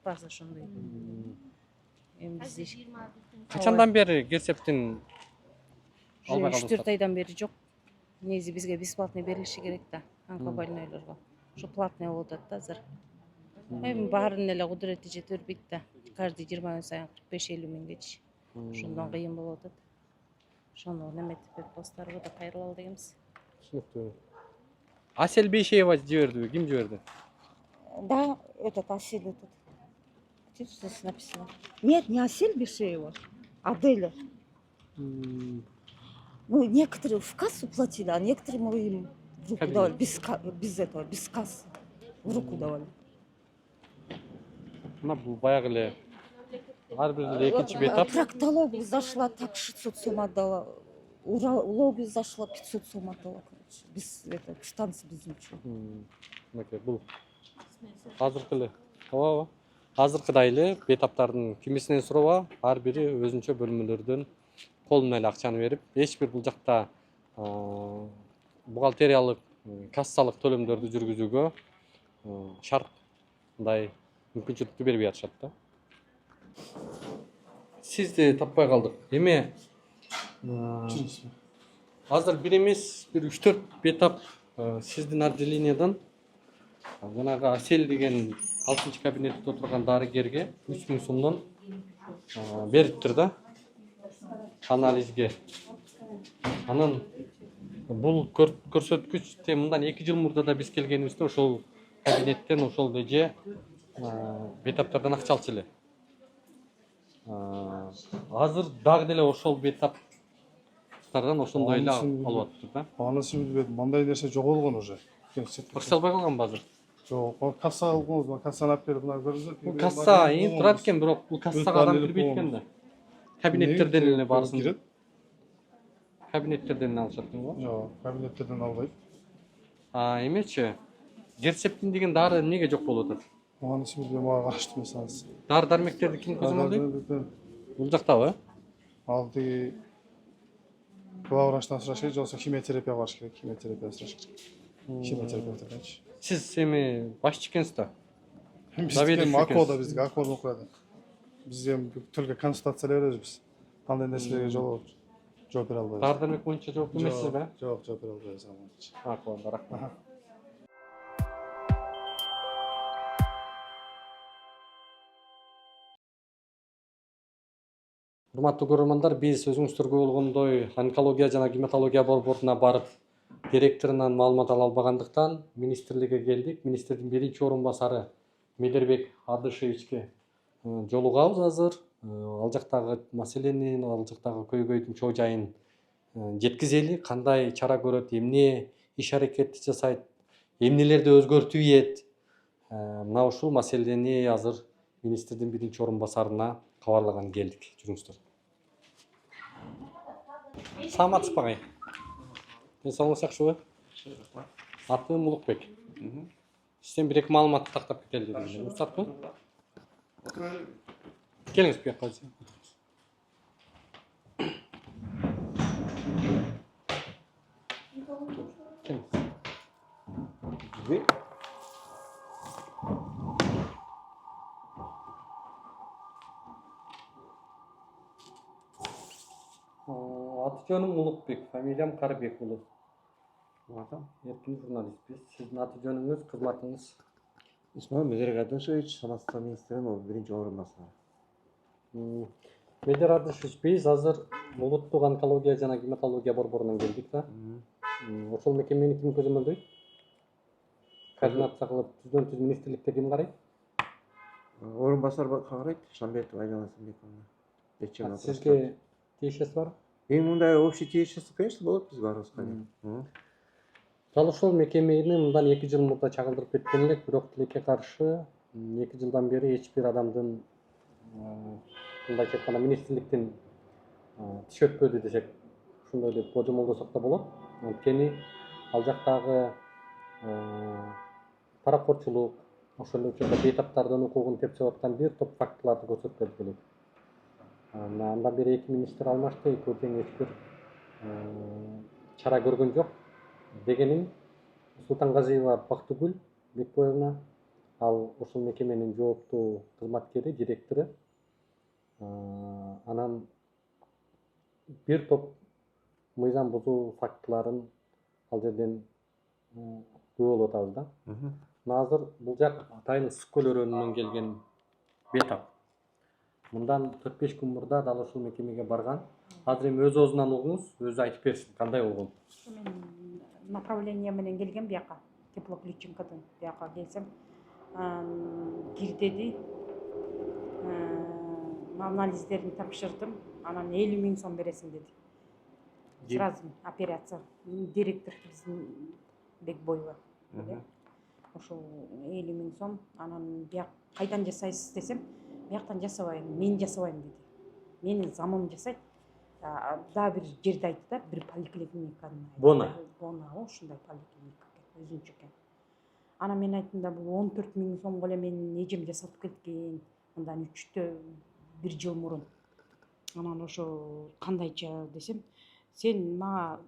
Баасы ошондой. Эми биз Качандан бери герсептин албай калдыңыздар? 3-4 айдан бери жок. Негизи бизге бесплатный берилиши керек да, онкобольнойлорго. Ошо платный болуп атат да азыр. Эми баарынын эле кудурети жете бербейт да. Каждый 20 күн сайын 45-50 миңгечи. Ошондон кыйын болуп атат. Ошону неметип постарга да кайрылалы дегенбиз. Түшүнүктүү. Асел Бейшеева жибердиби? Ким жиберди? Да, этот Асель этот. Где здесь написано? Нет, не Асель Бешеева, Аделя. Ну, некоторые в кассу платили, а некоторые мы им в руку давали, без этого, без кассы. В руку давали. Мына бул баягы эле ар биринде экинчи бетап. Проктологию зашла, так 600 сом отдала. Урологию зашла, 500 сом отдала, короче. Без это, станции без ничего. Мынакей бул азыркы эле ооба азыркыдай эле бетаптардын кимисинен сураба, ар бири өзүнчө бөлмөлөрдөн кол менен акчаны берип, эч бир бул жакта бухгалтериялык, кассалык төлөмдөрдү жүргүзүүгө шарт мындай мүмкүнчүлүктү бербей атышат да. Сизди таппай калдык. Эме азыр бир эмес, бир 3-4 бетап сиздин отделениядан жанагы Асель деген 6 кабинетте отурган дарыгерге 3000 сомдон бериптир да анализге. Анан бул көрсөткүч мындан 2 жыл мурда да биз келгенибизде ошол кабинеттен ошол эже бетаптардан акча алчу эле. Азыр дагы деле ошол бетаптардан ошондой эле алып атыптыр да. Анысын билбедим. Мындай нерсе жок болгон уже. Бакча албай калганбы азыр? Жок, касса алганбыз, кассаны алып берип мына көрүңүздөр. Бул касса турат экен, бирок бул кассага адам кирбейт экен да. Кабинеттерден эле барсын. Кирет. Кабинеттерден алышат экен го? Жок, кабинеттерден албайт. Эмечи? Герцептин деген дары эмнеге жок болуп атат? Анысын билбейм, мага караштым эсеңиз. Дары дармектерди ким көзөмөлдөйт? Бул жактабы? Ал тиги главврачтан сураш керек, же болбосо химиотерапия барыш керек, химиотерапия сураш керек. Химиотерапевттерденчи. Сиз эми башчы экенсиз да? Биздики АКОда, биздики АКОда окуяды. Биз эми только консультация эле беребиз биз. Кандай нерселерге жооп бере албайбыз. Дары дармек боюнча жооп эмессиз да? Жок, жооп бере албайбыз аны. АКОда рахмат. Урматтуу көрөрмандар, биз өзүңүздөргө болгондой онкология жана гематология борборуна барып директорунан маалымат ала албагандыктан министрликке келдик. Министрдин биринчи орун басары Медербек Адышевичке жолугабыз азыр. Ал жактагы маселени, ал жактагы көйгөйдүн чоо жайын жеткизели, кандай чара көрөт, эмне иш аракетти жасайт, эмнелерди өзгөртүп ийет. Мына ушул маселени азыр министрдин биринчи орун басарына кабарлаган келдик. Жүрүңүздөр. Саламатсызбы агай? Денсаулыгыңыз жакшыбы? Атым Улукбек. Сизден бир-эки маалыматты тактап кетели дедим. Уруксатпы? Келиңиз бу жакка. Аты жөнүм Улукбек, фамилиям Карыбек уулу. Эркин журналистпиз. Сиздин аты жөнүңүз, кызматыңыз? Исмаил Медербек Адышевич, Самарканд министринин биринчи орун басары. Медер Адышевич, биз азыр улуттук онкология жана гематология борборунан келдик да. Ошол мекемени ким көзөмөлдөйт? Координация кылып, түздөн-түз министрликте ким карайт? Орун басар карайт, Шамбетов Айдана Сымбековна. Сизге тиешеси бар? Эми мындай общий тиешеси, конечно, болот биз баарыбызга. Дал ошол мекемени мындан 2 жыл мурда чагылдырып кеткен элек, бирок тилекке каршы 2 жылдан бери эч бир адамдын мындайча айтканда министрликтин тиш өтпөдү десек, ушундай деп божомолдосок да болот. Анткени ал жактагы паракорчулук, ошол эле учурда бейтаптардын укугун тепчеп аткан бир топ фактыларды көрсөткөн келет. Андан бери 2 министр алмашты, экөө тең эч бир чара көргөн жок. Дегеним Султангазиева Бактыгүл Бекбоевна, ал ошол мекеменин жооптуу кызматкери, директору. Анан бир топ мыйзам бузуу фактыларын ал жерден күбө болуп атабыз да. Азыр бул жак Атайын Ысык көл өрөөнүнөн келген бетап. Мындан 4-5 күн мурда дал ошол мекемеге барган. Азыр эми өз оозунан угуңуз, өзү айтып берсин, кандай болгон? Направление менен келген бияка, теплоключинкадан бияка келсем, кир деди. Анализдерин тапшырдым. Анан 50 000 сом бересиң деди. Сразу операция. Директор биздин Бекбоева. Ошол 50 000 сом. Анан бияк кайдан жасайсыз десем, бияктан жасабайм, мен жасабайм деди. Менин замым жасайт. Да бир жерде айтты да, бир поликлиниканы. Бона ушундай поликлиника экен, өзүнчө экен. Анан мен айттым да, бул 14 000 сомго эле менин эжем жасатып кеткен. Мындан 1 жыл мурун. Анан ошо кандайча десем, сен мага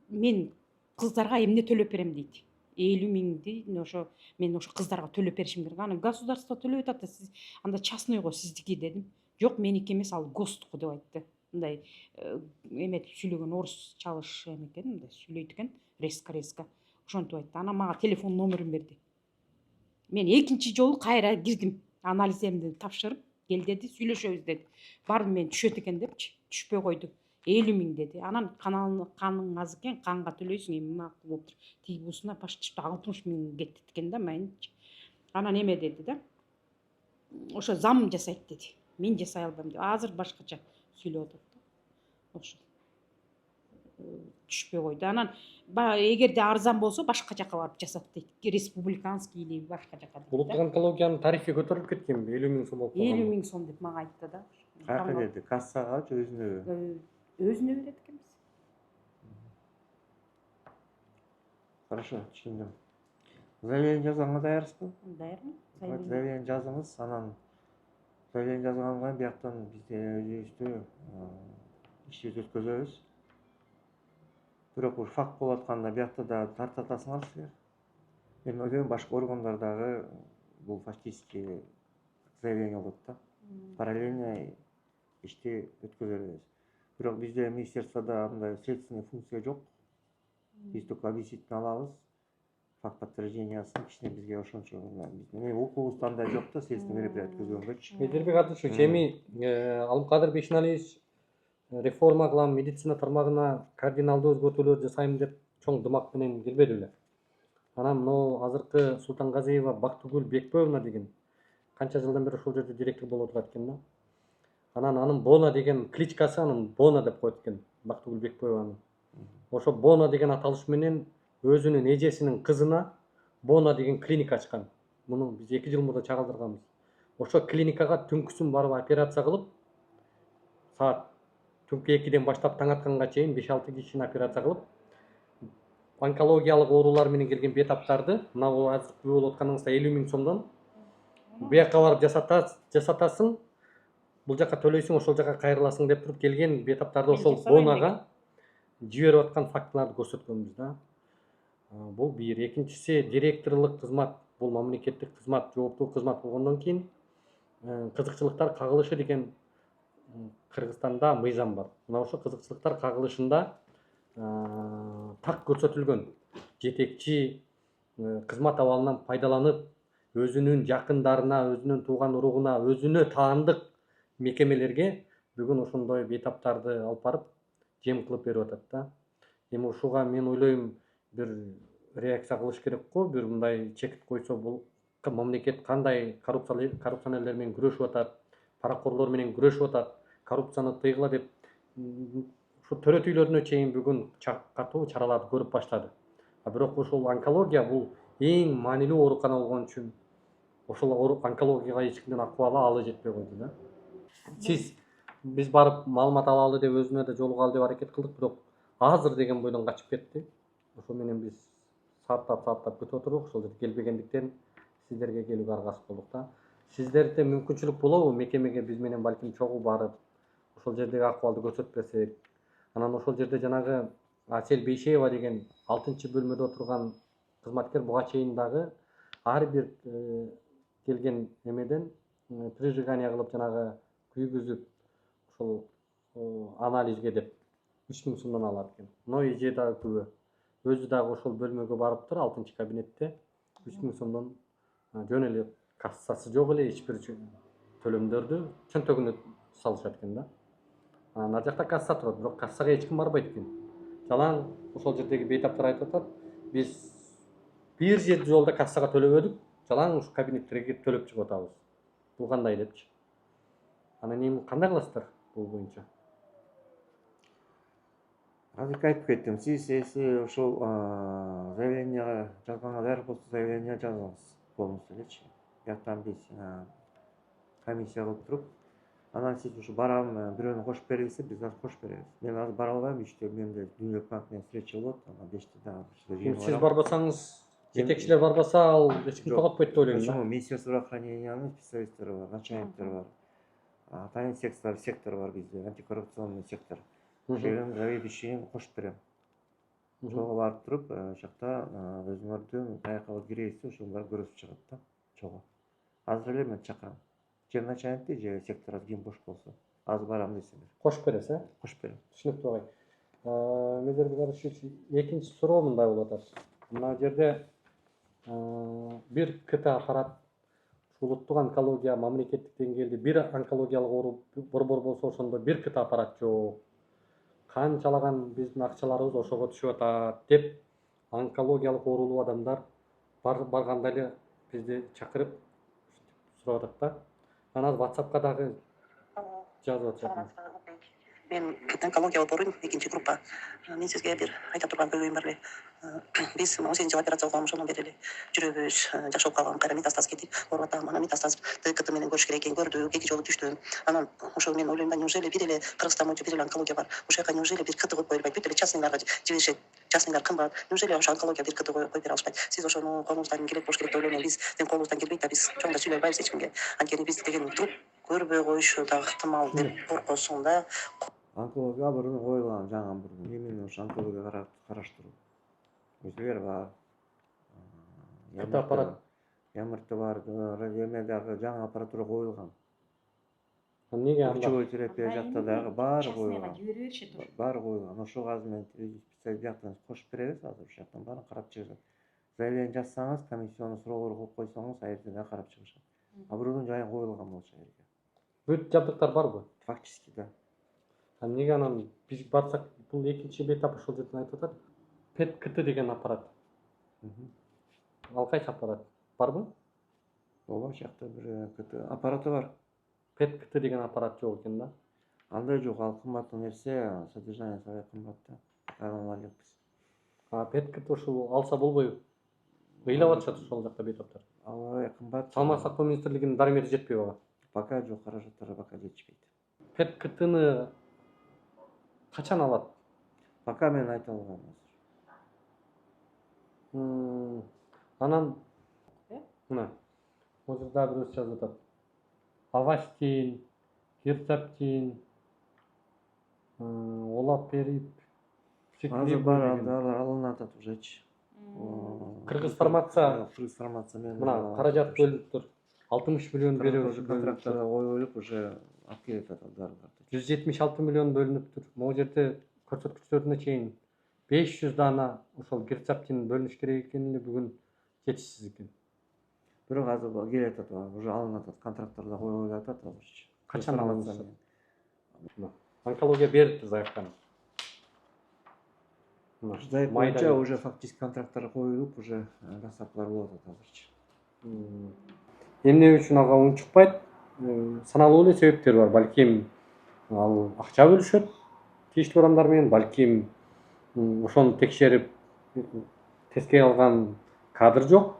мен кыздарга эмне төлөп берем дейт. 50 000ди ошо мен ошо кыздарга төлөп беришим керек. Аны государство төлөп атат, сиз анда частныйго сиздики дедим. Жок, меники эмес, ал гостуку деп айтты. Мындай эметип сүйлөгөн орус чалыш экен, мындай сүйлөйт экен, резко. Ошентип айтты. Анан мага телефон номерин берди. Мен экинчи жолу кайра кирдим. Анализдеримди тапшырып, кел деди, сүйлөшөбүз деди. Бардым мен түшөт экен депчи, түшпөй койду. 50 000 деди. Анан каның аз экен, канга төлөйсүң, эми макул болуптур. Тиги буусуна почти 60 000 кетти экен да, майынчы. Анан эме деди да. Ошо зам жасайт деди. Мен жасай албайм деп. Азыр башкача сүйлөп атат да. Ошо түшпөй койду. Анан эгерде арзан болсо башка жака барып жасат дейт. Республиканский или башка жака. Улуттук онкологиянын тарифи көтөрүлүп кеткенби? 50 000 сом болуп калган. 50 000 сом деп мага айтты да. Каяка деди? Кассагачы өзүнө? Өзүнө берет экенбиз. Хорошо, түшүндүм. Заявление жазганга даярсызбы? Даярмын. Заявление жазыңыз, анан заявление жазгандан кийин бияктан бизде өзүбүздө ишти өткөзөбүз. Бирок бул факт болуп атканда биякта да тартып атасыңар силер. Мен ойлойм башка органдардагы бул фактически заявление болот да. Параллельно ишти өткөзөбүз. Бирок бизде министерствода мындай следственный функция жок. Биз только объяснительный алабыз. Факт подтверждениясын кичине бизге ошончо биздин укугубузда андай жок да, следственный мероприятие өткөзгөнгөчү. Эдилбек Адышевич, эми Алымкадыр Бейшеналиевич реформа кылам, медицина тармагына кардиналдуу өзгөртүүлөр жасайм деп чоң дымак менен келбеди беле. Анан мына азыркы Султангазиева Бактыгүл Бекбоевна деген канча жылдан бери ошол жерде директор болуп турат экен да. Анан анын Бона деген кличкасы, анын Бона деп коет экен Бактыгүл Бекбоеванын. Ошо Бона деген аталыш менен өзүнүн эжесинин кызына Бона деген клиника ачкан. Муну биз 2 жыл мурда чагылдырганбыз. Ошо клиникага түнкүсүн барып операция кылып, саат түнкү 2ден баштап таң атканга чейин 5-6 кишини операция кылып, онкологиялык оорулар менен келген бетаптарды, мына азыр болуп атканыңызда 50 000 сомдон бияка барып жасатасың, бул жака төлөйсүң, ошол жака кайрыласың деп туруп келген бетаптарды ошол Бонага жиберип аткан фактыларды көрсөткөнбүз да. Бул бир. Экинчиси, директорлук кызмат, бул мамлекеттик кызмат, жооптуу кызмат болгондон кийин кызыкчылыктар кагылышы деген Кыргызстанда мыйзам бар. Мына ошо кызыкчылыктар кагылышында так көрсөтүлгөн. Жетекчи кызмат абалынан пайдаланып, өзүнүн жакындарына, өзүнүн тууган уругуна, өзүнө таандык мекемелерге бүгүн ошондой бейтаптарды алып барып жем кылып берип атат да. Эми ушуга мен ойлойм бир реакция кылыш керек го, бир мындай чекит койсо, бул мамлекет кандай коррупционерлер менен күрөшүп атат, паракорлор менен күрөшүп атат, коррупцияны тыйгыла деп ушу төрөт үйлөрүнө чейин бүгүн катуу чараларды көрүп баштады. Бирок ошол онкология бул эң маанилүү оорукана болгон үчүн ошол онкологияга эч кимдин акыбалы алы жетпей койду да. Биз барып маалымат алалы деп өзүнө да жолугалы деп аракет кылдык, бирок азыр деген бойдон качып кетти. Ошо менен биз сааттап күтүп отурдук, ошол жерге келбегендиктен сиздерге келүүгө аргасыз болдук да. Сиздерде мүмкүнчүлүк болобу мекемеге биз менен балким чогуу барып, ошол жердеги акыбалды көрсөтүп берсек, анан ошол жерде жанагы Асель Бейшеева деген 6-бөлмөдө отурган кызматкер буга чейин дагы ар бир келген эмеден прижигание кылып, жанагы күйгүзүп, ошол анализге деп 3 000 сомдон алат экен. Но эже дагы күбө. Өзү дагы ошол бөлмөгө барыптыр, 6-кабинетте 3 000 сомдон жөн эле кассасы жок эле, эч бир төлөмдөрдү чөнтөгүнө салышат экен да. Ар жакта касса турат, бирок кассага эч ким барбайт экен. Жалаң ошол жердеги бейтаптар айтып атат, биз бир жолда кассага төлөбөдүк, жалаң ушу кабинеттерге кирип төлөп чыгып атабыз. Бул кандай депчи? Анан эми кандай кыласыздар бул боюнча? Азыркы айтып кеттим. Сиз если ушул заявленияга жазганга даяр болсо, заявление жазыңыз полностью элечи. Бияктан биз комиссия кылып туруп, анан сиз ушу барам, бирөөнү кошуп бери десе, биз азыр кошуп беребиз. Мен азыр бара албайм, 3-тө менде Дүниелик банк менен встреча болот, анан 5-те дагы. Сиз барбасаңыз, жетекчилер барбаса, ал эч ким тоготпойт деп ойлойм да. Почему? Министерство здравоохранениянын специалисттери бар, начальниктер бар. Тайын сектор бар бизде, антикоррупционный сектор. Ошол заведующийин кошуп берем. Ошого барып туруп, жакта өзүңөрдүн каяка киресиз, ошонун баарын көрүп чыгат да, чогуу. Азыр эле мен чакырам. Же начальникти, же секторга ким бош болсо. Азыр барам десеңер. Кошуп бересиз, э? Кошуп берем. Түшүнүктүү агай. Мендерби карашычы экинчи суроо мындай болуп атат. Мына жерде бир КТ аппарат улуттук онкология мамлекеттик деңгээлде бир онкологиялык борбор болсо ошондо бир КТ аппарат жок. Канчалаган биздин акчаларыбыз ошого түшүп атат деп онкологиялык оорулуу адамдар барганда эле бизди чакырып сурап атат да. Анан WhatsApp'ка дагы жазып атышат. Мен онкология борборунун экинчи группа. Мен сизге бир айта турган көйгөйүм бар эле. Биз 18 жыл операция кылган, ошондон бери эле жүрөгүбүз жашап калган, кайра метастаз кетип ооруп атам. Анан метастаз КТ менен көрүш керек экен, көрдүк, 2 жолу түштүм. Анан ошо мен ойлойм да, неужели бир эле Кыргызстан боюнча бир эле онкология бар. Ошол жака неужели бир КТ коюп бербейт? Бүт эле частныйларга жиберишет. Частныйлар кымбат. Неужели ошо онкология бир КТ коюп бере алышпайт? Сиз ошону колуңуздан келет болуш керек деп ойлойм. Биздин колубуздан келбейт да, биз чоң да сүйлөй албайбыз эч кимге. Анткени биз деген туруп көрбөй коюшу дагы ыктымал деп коркосуң да. Онкология бұрын қойылған, жаңа бұрын. Именно ошо онкология караштыруу. Өзгелер бар. КТ аппарат. МРТ бар, дагы жаңа аппаратура коюлган. Эмнеге анда? Лучевой терапия жакта дагы баары коюлган. Баары коюлган. Ошого азыр мен специалист жактан кошуп беребиз, азыр ошол жактан баарын карап чыгышат. Заявление жазсаңыз, комиссионный суроолор коюп койсоңуз, айртең да карап чыгышат. Бирөөнүн жайы коюлган болчу жерге. Бүт жабдыктар барбы? Фактически да. Эмнеге анан биз барсак, бул экинчи этап ошол жерден айтып атат. ПЕТ-КТ деген аппарат. Ал кайсы аппарат? Барбы? Ооба, жакта бир КТ аппараты бар. ПЕТ-КТ деген аппарат жок экен да. Андай жок, ал кымбаттуу нерсе, содержаниясы аябай кымбат да. Ала элекпиз. ПЕТ-КТ ушул алса болбойбу? Ыйлап атышат ошол жакта бейтаптар. Ал аябай кымбат. Саламат сактоо министрлигинин дармери жетпейби ага? Пока жок, каражаттары пока жетишпейт. ПЕТ-КТны качан алат? Пока мен айта албайм азыр. Анан мына Озыр дагы бирөөсү жазып атат. Авастин, Герцептин, Олаперип, азыр баары алынып атат ужечи. Кыргыз фармация менен мына каражат бөлүнүп тур. 60 миллион беребиз. Контракттарга коюлуп уже алып келет атат дарыларды. 176 миллион бөлүнүп тур. Могу жерде көрсөткүчтөрүнө чейин 500 дана ошол Герцептин бөлүнүш керек экен эле, бүгүн жетишсиз экен. Бирок азыр келет атат, уже алынып атат, контракттарда коюлуп атат азырчы. Качан алынат? Онкология берипти заявканы. Заявка боюнча уже фактически контракттар коюлуп, уже поставкалар болуп атат азырчы. Эмне үчүн ага унчукпайт? Саналуу эле себептери бар. Балким ал акча бөлүшөт тийиштүү адамдар менен, балким ошону текшерип тескей алган кадр жок,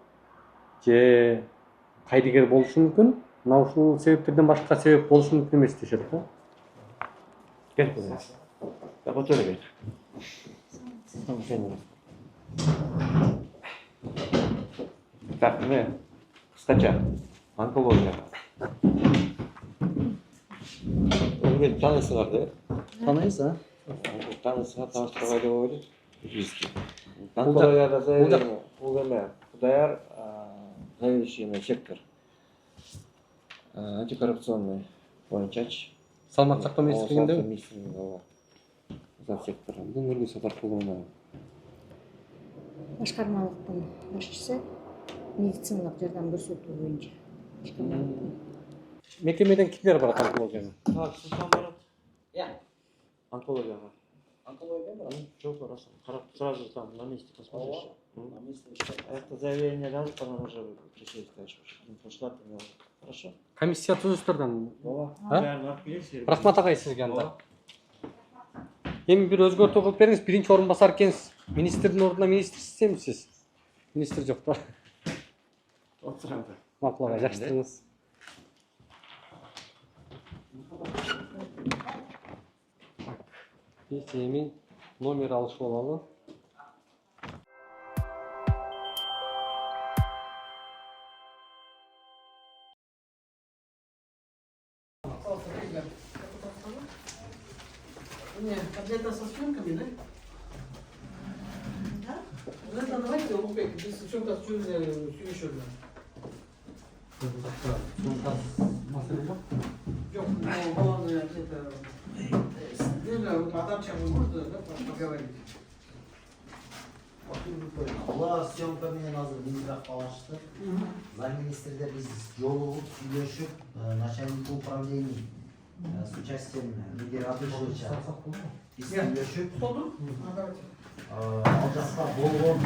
же кайдыгер болушу мүмкүн. Мына ушул себептерден башка себеп болушу мүмкүн эмес дешет да. Кел. Так, отур бек. Так, эмне? Кыскача онкология. Өзүңөр таанысыңар да? Таанайсыз, а? Таанысыңар, тааныштырбай деп ойлойм. Онкологияда заявление, бул эме, Кудаяр, заведующий сектор. Антикоррупционный боюнчачы. Саламат сактоо министрлигинде? Ооба. За сектор. Бул Нургүл Сапаркуловна. Башкармалыктын башчысы, медициналык жардам көрсөтүү боюнча. Мекемеден кимдер барат онкологияга? Султан барат. Онкологияга. Жоқ, раз. Сразу там на месте посмотришь. Это заявление дал, потом уже пришли, скажешь. Пошлат мне. Хорошо? Комиссия түзүстөрдөн. Бәрін алып келесіздер. Рахмат агай сизге анда. Эми бир өзгөртүү кылып бериңиз. Биринчи орун басар экенсиз. Министрдин ордуна министр сизсемисиз? Министр жок да. Отураңдар. Макул агай, жакшы туруңуз. Биз эми номер алышып алалы. Нет, это со съемками, да? Да. Ну это давайте лупейки, если что-то еще да. Жоқ, главное это... вот адапчаны можно, да, поговорить? Олар съемкамен азыр миңгирак балашты. Замминистрде биз жолугуп сүйлөшүп, начальник управления с участием Лидера Абдышевича биз сүйлөшүп, ал жакка болгон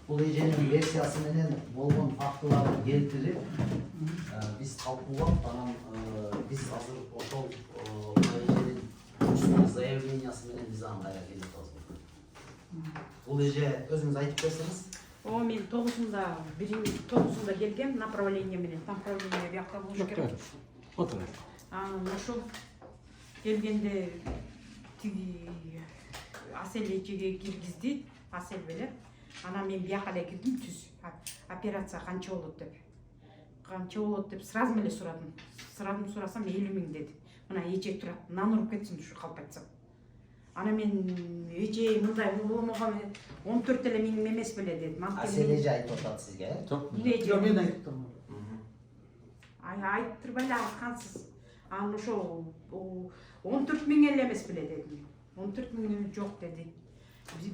бул эженин версиясы менен болгон фактыларды келтирип, биз талкуулап, анан биз азыр ошол эженин устный заявлениясы менен биз аны кайра келип атабыз. Бул эже өзүңүз айтып берсеңиз. Мен 9-да келгем направление менен, направление бияқта болуш керек. Ошол келгенде тиги Асел эчеге киргизди, Асел беле. Анан мен бияка эле кирдим, түз. Операция канча болот деп сразу эле сурадым. Сурасам 50 000 деди. Мына эже турат, нан уруп кетсин ушу калп айтсам. Ана мен эже мындай болмогон 14 эле миң эмес беле дедим. Асел эже айтып атат сизге, Жок, мен айттым. Айттырбай эле айткансыз. Анан ошо 14 000 эле эмес беле дедим. 14 000 жок деди.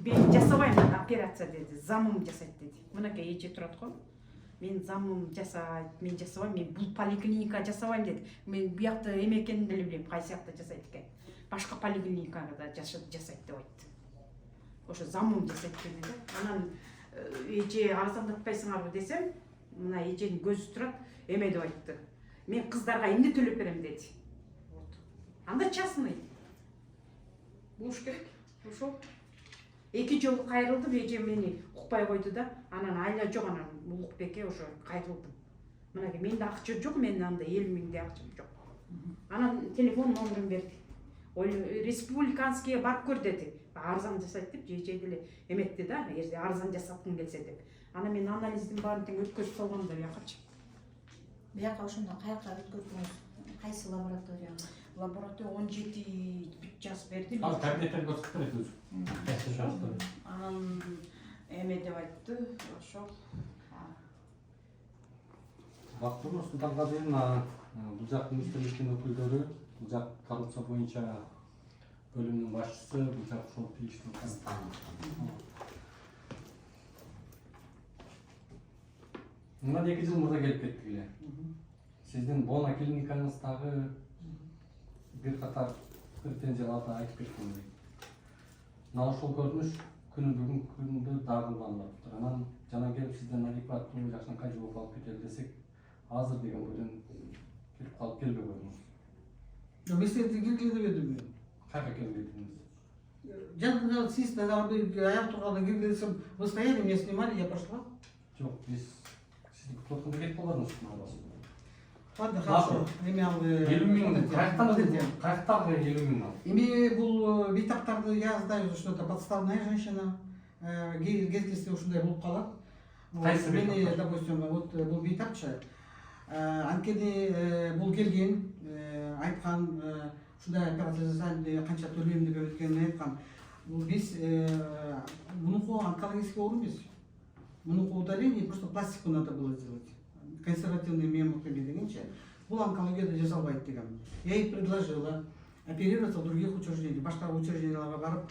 Мен жасабайм операция деди. Замым жасайт деди. Мынакей эже турат го. Мен замым жасайт, мен жасабайм, мен бул поликлиника жасабайм деди. Мен буякта эме экенин деле билем, кайсы жакта жасайт экен. Башка поликлиникада жасайт деп айтты. Ошо замым жасайт деди да. Анан эже арзандатпайсыңарбы десем, мына эженин көзү турат, эме деп айтты. Мен кыздарга эмне төлөп берем деди. Анда частный. Болуш керек. Ошол. 2 жолу кайрылдым, эже мени укпай койду да. Анан айла жок, анан Улукбекке ошо кайрылдым. Мынакей менде акча жок, менде анда 50 000 акчам жок. Анан телефон номерин берди. Республиканскийге барып көр деди. Арзан жасайт деп, эже деле эметти да, эгерде арзан жасаткың келсе деп. Анан мен анализдин баарын тең өткөзүп салгам да биякачы. Бияка ошондо каяка өткөздүңүз? Кайсы лабораторияга? Лаборатория 17 час берди. Ал кабинеттен көрсөтүп берет өзү. Анан эме деп айтты, ошо. Бактыруу Султанга дейин бул жак министрликтин өкүлдөрү, бул жак коррупция боюнча бөлүмүнүн башчысы, бул жак ошол тийиштүү Мындан 2 жыл мурда келип кеттик эле. Сиздин Бона клиникаңыздагы бир катар претензияларды айтып кеткендей. Мына ошол көрүнүш бүгүнкү күндө дагы уланып атат. Анан жана келип сизден адекваттуу жакшынакай жооп алып кетели десек, азыр деген бойдон келип калып келбей койдуңуз. Жок, мен сиздерди киргизе бердим. Кайра келбедиңиз? Жана сиз аяк турганда киргизсем, вы стояли, меня снимали, я пошла. Жок, биз сизди күтүп атканда кетип калбадыңыз. Ладно, хорошо. Эми ал 50 000 каяктагы 50 000 ал? Эми бул бейтаптарды я знаю, что это подставная женщина. Келкесте ушундай болуп калат. Мени, допустим, вот бул бейтапчы. Анткени бул келген, айткан, ушундай операция жасайм деп, канча төлөйм деп өткөнүн айткан. Бул биз мунуку онкологический ауру эмес. Мунуку удаление, просто пластику надо было сделать. Консервативный миоматомия дегенче, бул онкологияда жасалбайт деген. Я ей предложила оперироваться в других учреждениях, башка учрежденияларга барып,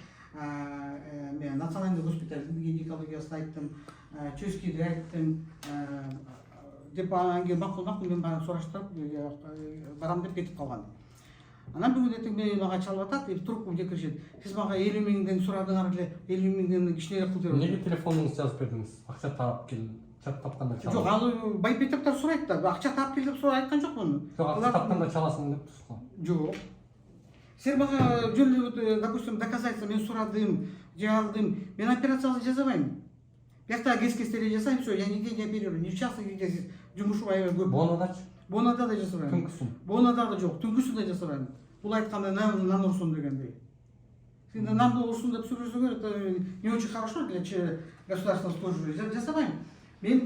национальный госпитальдин гинекологиясын айттым, чөйскийди айттым, деп анан кийин макул мен баарын сураштырып барам деп кетип калган. Анан бүгүн эртең мени мага чалып атат, трубку киришет. Сиз мага 50 миңден сурадыңар эле, 50 миңден кичинерээк кылып берип. Неге телефонуңузду жазып бердиңиз? Акча таап кел, чат тапканда чал. Жок, ал байпетектер сурайт да, акча таап кел деп айткан жокмун. Жок, акча тапканда чаласың деп турсуз го. Жок. Сен мага жөн, допустим, доказательство мен сурадым, же алдым. Мен операцияны жасабайм. Бияқта кес-кестерди жасайм, все, я нигде не оперирую. Не частный где жумушум аябай көп. Бонадачы? Бонада да жасабайм. Түнкүсүн? Бонада да жок, түнкүсүн да жасабайм. Бул айтканда нан урсун дегендей. Сен нанды урсун деп сүрөсөңөр, это не очень хорошо для государственного службы. Жасабайм. Мен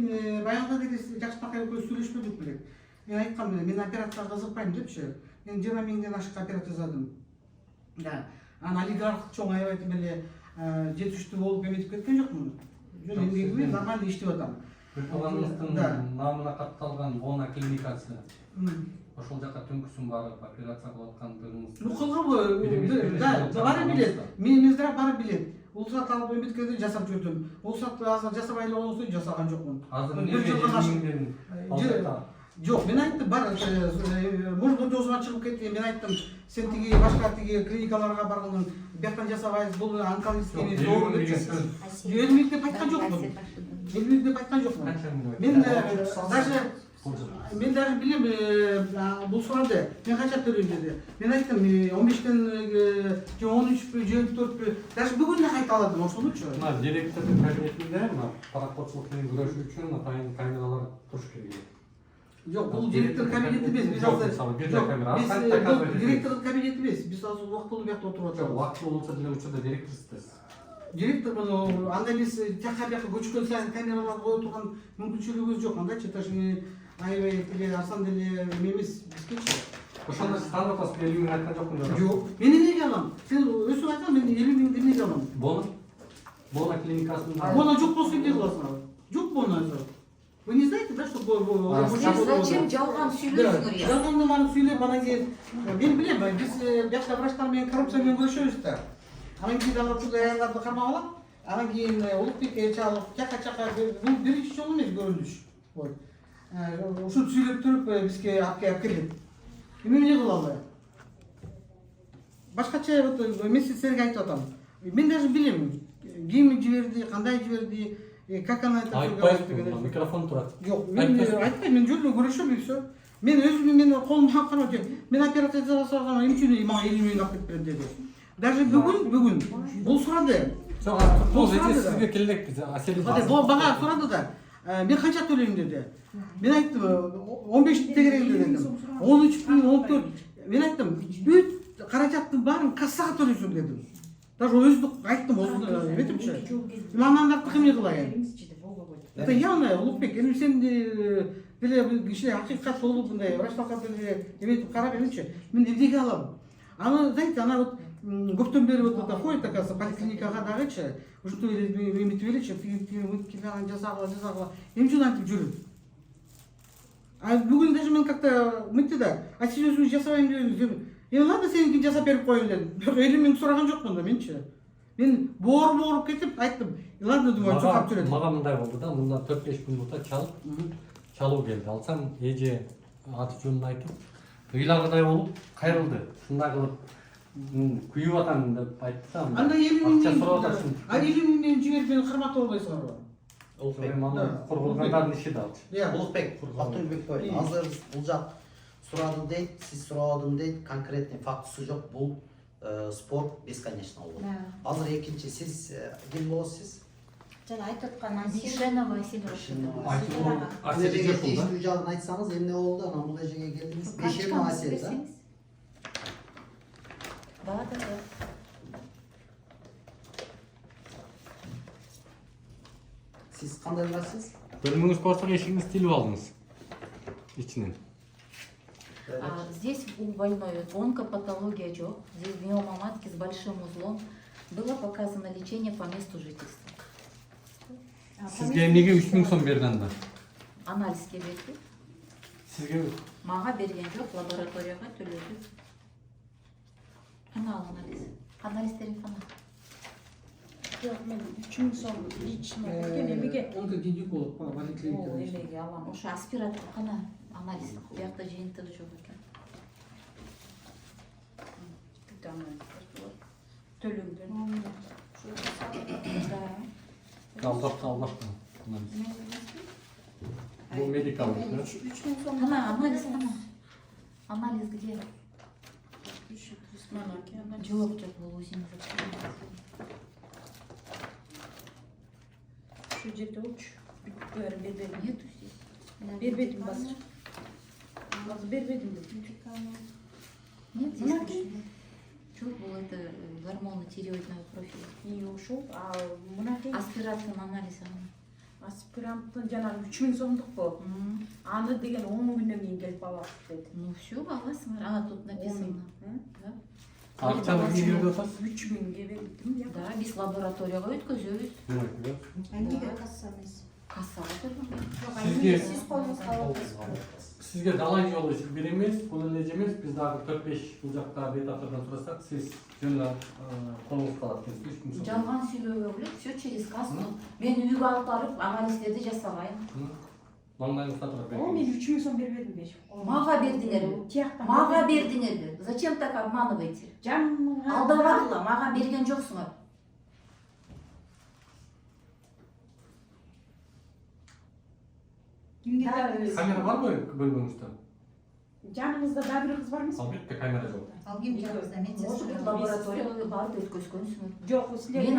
баягыда деле жакшынакай экөөбүз сүйлөшпөдүк белек. Мен айткам, мен операцияга кызыкпайм депчи. Мен 20 миңден ашык операция жасадым. Да. Ана олигарх чоң аябайтын эле жетиштүү болуп эметип кеткен жокмун. Жөн эмгегиме нормально иштеп атам. Өлкөгүңүздүн намына катталган Бона клиникасы. Ошол жака түнкүсүн барып операция кылып аткандыгыңыз. Ну кылгыбы, да, барып билет. Менимиздер барып билет. Улсат алып эметкенде жасап жүрдүм. Улсат азыр жасабай эле болсо жасаган жокмун. Азыр эмне Жок, мен айттым, бар, мурду жозума чыгып кетти. Мен айттым, сен тиги башка тиги клиникаларга баргандың, бияктан жасабайбыз, бул онкологический эмес, doğru депчи. Элмек деп айткан жокмун. Элмек деп айткан жокмун. Мен даже билем, бул сурады, мен канча төлөйм деди. Мен айттым, 15тен 13пү, 24пү, даже бүгүн да кайталадым ошонучу. Мына директордун кабинетинде паракорчулук менен күрөшүү үчүн атайын камералар туруш керек. Жок, бул директор кабинети эмес. Биз азыр директордун кабинети эмес. Биз азыр убактылуу биякта отуруп атабыз. Убактылуу болсо деле учурда директорсуз. Директор муну анда биз жака бияка көчкөн сайын камералар кое турган мүмкүнчүлүгүбүз жок. Анда чаташын аябай деле арзан деле эмес бизгечи. Ошондо сиз кандай атасыз, 50 миң айткан жокмун? Жок. Мен эмнеге алам? Сен өзүң айткан, мен 50 миңди эмнеге алам? Бона клиникасында. Бона жок болсо эмне кыласың? Жок Бона азыр. Вы не знаете, да, что зачем жалган сүйлөйсүңөр? Жалганды барып сүйлөп, анан кийин мен билем, биз бияшта врачтар менен коррупция менен күрөшөбүз да. Анан кийин алар ушул аялдарды кармап алат. Анан кийин Улукбек чалып, чака бул биринчи жолу эмес көрүнүш. Ой. Ушинтип сүйлөп туруп бизге алып келет. Эмне кыла албайм? Башкача мен силерге айтып атам. Мен даже билем, ким жиберди, кандай жиберди. Как она это айтпайсың, микрофон турат. Жок, мен айтпайм, мен жөн эле көрүшөм и все. Мен өзүм мен колумду карап мен операция жасасам эмне үчүн мага 50 миң алып кетип берди деди. Даже бүгүн бул сурады. Бул сизге келдик, Аселин. Бул бага сурады да. Мен канча төлөйм деди. Мен айттым 15 тегерек дедим. 13 миң, 14. Мен айттым, бүт каражаттын баарын кассага төлөйсүң дедим. Даже өздүк айттым, эметипчи. Мамандарды эмне кылайын? Это явно Улукбек, эми сен деле кичине акыйкат болуп мындай врачтарга деле эметип карап эмечи. Мен эмнеге алам? Аны, знаете, она вот көптөн бери вот это ходит, оказывается, поликлиникага дагычы, ушинтип эле эметип элечи, тигин жасагыла. Эмне үчүн антип жүрөт? А бүгүн даже мен как-то мынтты да, а сиз өзүңүз жасабайм дедиңиз. Ладно, сеники жасап берип коеюн дедим. Бирок 50 миң сураган жокмун да менчи. Мен бооруп кетип айттым. Ладно, думаю, чокап жүрөт. Мага мындай болду да, мындан 4-5 күн мурда чалуу келди. Алсам, эже аты жөнүн айтып, ыйлагыдай болуп кайрылды. Ушундай кылып күйүп атам деп айтты да. Анда 50 миң. А 50 миңден жиберип мени кырматып албайсыңарбы? Улукбек, кургулгандардын иши да. Улукбек, Алтынбек, азыр бул жак сурадым дейт, сиз сурадым дейт, конкретный фактысы жок, бул спор бесконечно болот. Азыр экинчи сиз ким болосуз? Жана айтып аткан Асилова. Асилге тийиштүү жагын айтсаңыз, эмне болду? Анан бул эжеге келдиңиз. 5 миң Асил да. Да. Сиз кандай ыласыз? Бөлмөңүз корсок эшигиңизди тилип алдыңыз. Ичинен. Здесь у больной онкопатология жок. Здесь миома матки с большим узлом. Было показано лечение по месту жительства. Сизге эмнеге 3 миң сом берди анда? Анализге берди. Сизге? Мага берген жок, лабораторияга төлөдү. Кана анализ. Анализдерин кана. Жок, мен 3 миң сом лично берген эмеге? Онкогинеколог поликлиникада. Эмеге алам. Ошо аспиратор кана анализ. Биякта жыйынтыгы жок экен. анализдер төлөнгөн. Алдап. Бұл медикал. 3 gün sonra. Tamam, aнализ. Анализ где? Жоқ, бұл өзіңіз айтқан. Şu жерде уч. Бербедим. Нету здесь. Бербедим басыр. Бербедим. Нет, здесь жоқ, бұл это гормоны тиреоидного профиля. И ушел, а мынакей Аспираттың анализі. аспиранттын жанагы 3000 сомдук бул. Аны деген 10 күндөн кийин келип аласыз деди. Ну все, аласыңар. А тут написано. Да? Акчаны кимге берип атасыз? 3000ге бердим я. Да, биз лабораторияга өткөзөбүз. Эмнеге касса эмес? Кассага төлөбөйт. Сиз колуңузга аласыз. Сизге далай жолу бир эмес, бул эле эмес. Биз дагы 4-5 бул жакта бетатордон сурасак, сиз жөн колуңуз калат экенсиз. Жалган сүйлөбөй эле, все через кассу. Мен үйгө алып барып анализдерди жасабайм. Маңдайыңызда турат. О, мен 3000 сом бербедим беш. Мага бердиңерби? Мага бердиңерби? Зачем так обманываете? Жанымга Алдабагыла, мага берген жоксуңар. Камера барбы бөлмөңүздө? Жаныңызда да бир кыз бармы? Албетте камера жок. Ал ким жаныңызда Может быть, медсестра? лабораторияга барып өткөзгөнсүңөр. Жок, силер Мен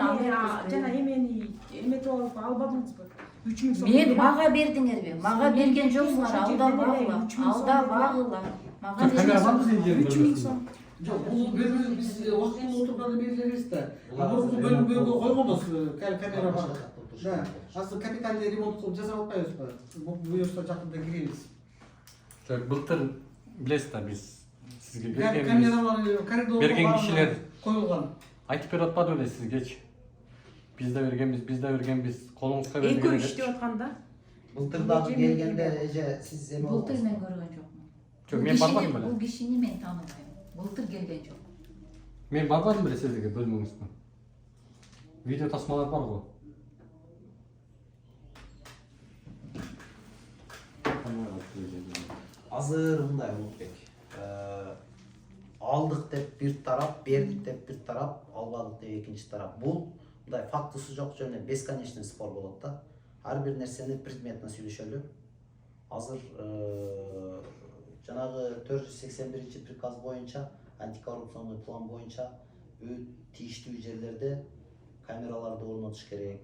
жана эмени эметип алып албадыңызбы? 3000 сом. Мен мага бердиңерби? Мага берген жоксуңар, алдабагыла. Алдабагыла. Мага Камера барбы сиздин жерде? 3000 сом. Жоқ, бұл бөлме біз уақытылы отырғаны берілеміз да. Бұрынғы бөлмеге қойғанбыз камера бар. Да, азыр капитальный ремонт қылып жасап атпайбыз ба? Бұйырса жақында киреміз. Былтыр билесиз да биз сизге Камералар берген кишилер қойылған. айтып берип атпады беле сизгечи? Биз да бергенбиз, колуңузга бердик. Экөө иштеп атканда Былтыр дагы келгенде эже сиз эме Былтыр мен көргөн жокмун. Жок, мен барбадым беле. Бул кишини мен тааныбайм. Былтыр келген жок. Мен барбадым беле сизге бөлмөңүзгө. Видео тасмалар бар го. азыр мындай Улукбек. Алдык деп бир тарап, бердик деп бир тарап, албадык деп экинчи тарап. Бул мындай фактысы жок жөнүндө бесконечный спор болот да. Ар бир нерсени предметно сүйлөшөлү. Азыр жанагы 481 приказ боюнча, антикоррупционный план боюнча тийиштүү жерлерде камераларды орнотуш керек.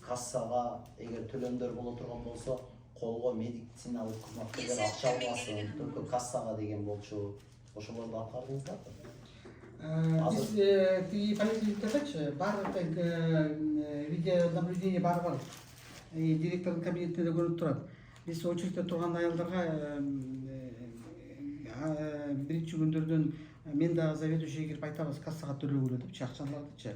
Кассага эгер төлөмдөр боло турган болсо, колго медициналык кызматкерлер акча алмасын, только кассага деген болчу. Ошолорду аткардыңыздарбы? Биз тиги поликлиникадачы баардык видеонаблюдение бар. Директордун кабинетинде да көрүнүп турат. Биз очередте турган аялдарга биринчи күндөрдөн мен да заведующийге кирип айтабыз кассага төлөгүлө депчи, акчалардычы.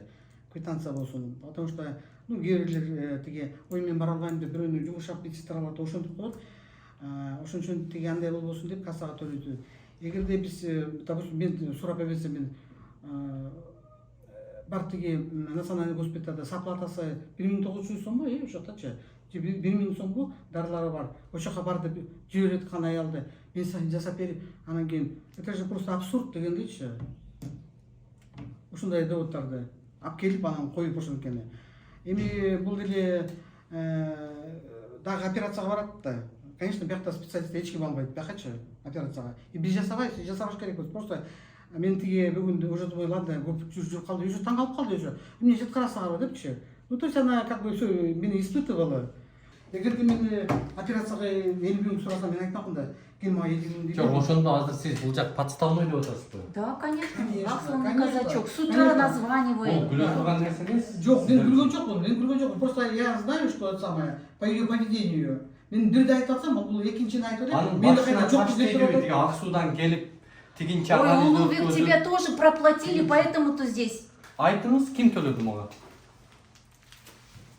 Квитанция болсун. Потому что кээ бирлер тиги ой мен бара албайм деп бирөөнү жумушап медсестраларды ошентип коет. Ошон үчүн тиги андай болбосун деп кассага төлөйдү. Эгерде биз, допустим, мен сурап берсем, мен бар тиги национальный госпиталда саплатасы 1900 сомбу, ошол жактачы. 1000 сомбу дарылары бар. Ошол жака бар деп жиберип аткан аялды мен жасап берип, анан кийин это же просто абсурд дегендейчи. Ушундай доводдарды алып келип анан коюп ошонткени. Эми бул деле дагы операцияга барат да. Конечно, биякта специалист эч ким албайт, биякачы операцияга. Биз жасабаш керекпиз. Просто мен тиги бүгүн уже думаю, ладно, көп жүрүп калды, уже таң калып калды уже. Эмне жеткарасыңар депчи. Ну то есть она как бы всё мени испытывала. Эгерде мен операцияга 50 миң сурасам, мен айтмакмын да, ким мага 50 миң деп. Жок, ошондо азыр сиз бул жак подставной деп атасызбы? Да, конечно. Максимум казачок. С утра названивает. Күлө турган нерсе эмес. Жок, мен күлгөн жокмун. Просто я знаю, что это самое по её поведению. Мен бирде айтып атсам, бул экинчини айтып элем. Мен да жок деп ак суудан келип тигинчи Ой, Улубек, тебя тоже проплатили, поэтому ты здесь. Айтыңыз, ким төлөдү мага?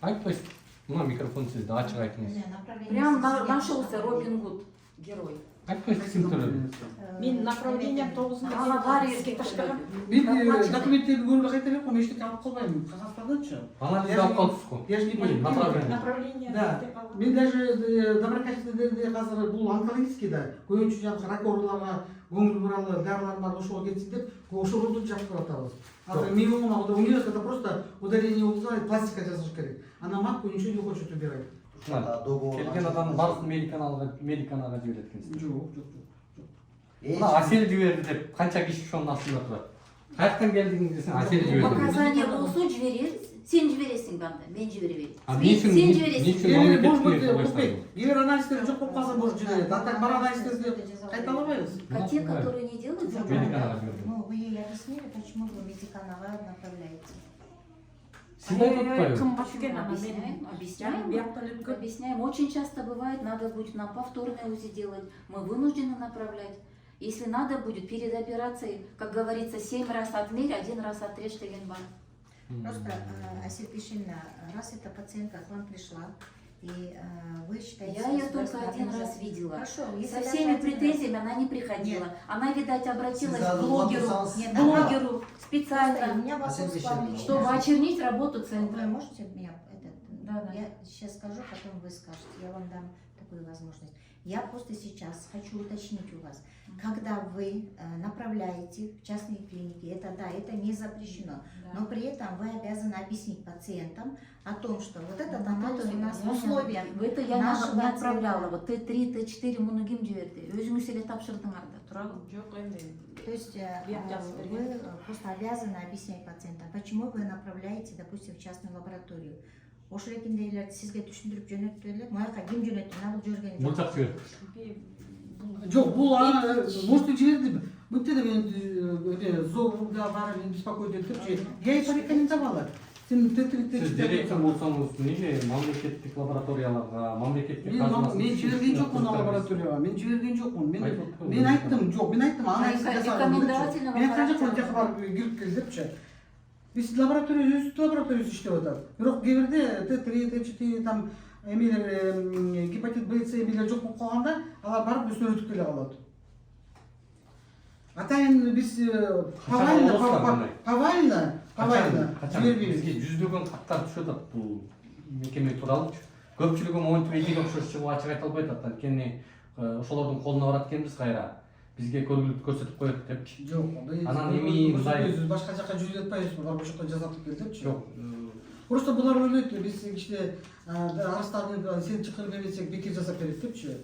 Айтпайсыз. Мына микрофон сизде, ачык айтыңыз. Прям нашелся Робин Гуд, герой. Айтпайсыз, ким төлөдү? Мен направление 9-да Ага, бар ерге таштаган. Мен документтерди көрүп кайта берем, эчтеке алып калбайм, кагаздарданчы. Анализ алып калдыңызбы? Я же не понимаю. направление. Да. Мен даже доброкачественный азыр бул онкологический да, көбүнчө жанагы рак ооруларга көңүл буралы дарылар бар ошого кетсин деп ошолорду жактырып атабыз. Азыр миомага университетте просто удаление болсо пластика жасаш керек. Анан матку ничего не хочет убирать. Келген адам барсын медиканага жиберет экенсиз. Жок. Мына Асел жиберди деп канча киши ошонун астында турат. Каяктан келдиңиз десең Асел жиберди. Показания болсо жиберер, сен жибересиң банда, мен жибербейм. Сен жибересиң. Эгер анализдер жок болуп калса может жиберет. А так бар анализдерди кайталабайбыз. А те, которые не делают, Ну, вы ей объяснили, почему вы медиканага направляете? Объясняем. Очень часто бывает, надо будет нам повторное УЗИ делать. Мы вынуждены направлять. Если надо будет перед операцией, как говорится, 7 раз отмерь, 1 раз отрежь деген бар. Просто, Асел Пишинна, раз эта пациентка к вам пришла, и вы считаете... Я ее только один раз видела. Хорошо, со всеми претензиями она не приходила. Нет. Она, видать, обратилась к блогеру специально, чтобы очернить работу центра. Вы можете меня... Да. Я сейчас скажу, потом вы скажете. Я вам дам такую возможность. Я просто сейчас хочу уточнить у вас, когда вы направляете в частные клиники, это не запрещено, но при этом вы обязаны объяснить пациентам о том, что вот этот анализ у нас в условиях это я не отправляла. Вот Т3, Т4 мунугим жиберди. Өзүңүз эле тапшырдыңар да, туурабы? То есть вы просто обязаны объяснять пациентам, почему вы направляете, допустим, в частную лабораторию. Ошол экендейлерди сизге түшүндүрүп жөнөттү эле. Маяка ким жөнөттү? Набыл жөргөн жок. Муртак жиберди. Жок, бул может жиберди. Мынтип эле зоога барып беспокоить этипчи. Я и порекомендовала. Сен Сиз директор болсоңуз эмне мамлекеттик лабораторияларга, мамлекеттик мен жиберген жокмун лабораторияга. Мен жиберген жокмун. Мен айттым, жок, мен айттым анализ жасаган. Мен канча барып кирип кел депчи. Биз лаборатория иштеп атат. Бирок кээ бирде Т3, Т4 там эмелер гепатит Б, С эмелер жок болуп калганда, алар барып өздөрү өтүп келе калат. Атайын биз повально жибербейбиз. Бизге жүздөгөн каттар түшүп атат бул мекеме тууралуу. Көпчүлүгү монтип эдиге окшош чыгып ачык айта албай атат. Анткени ошолордун колуна барат экенбиз кайра. Бизге көргүлүп көрсөтүп коет деп. Жок, анан эми мындай башка жака жүрүп атпайбызбы? Барып ошол жакка жасатып кел депчи. Жок. Просто булар ойлойт, биз кичине арыстарды сен чакырып берсек бекер жасап берет депчи.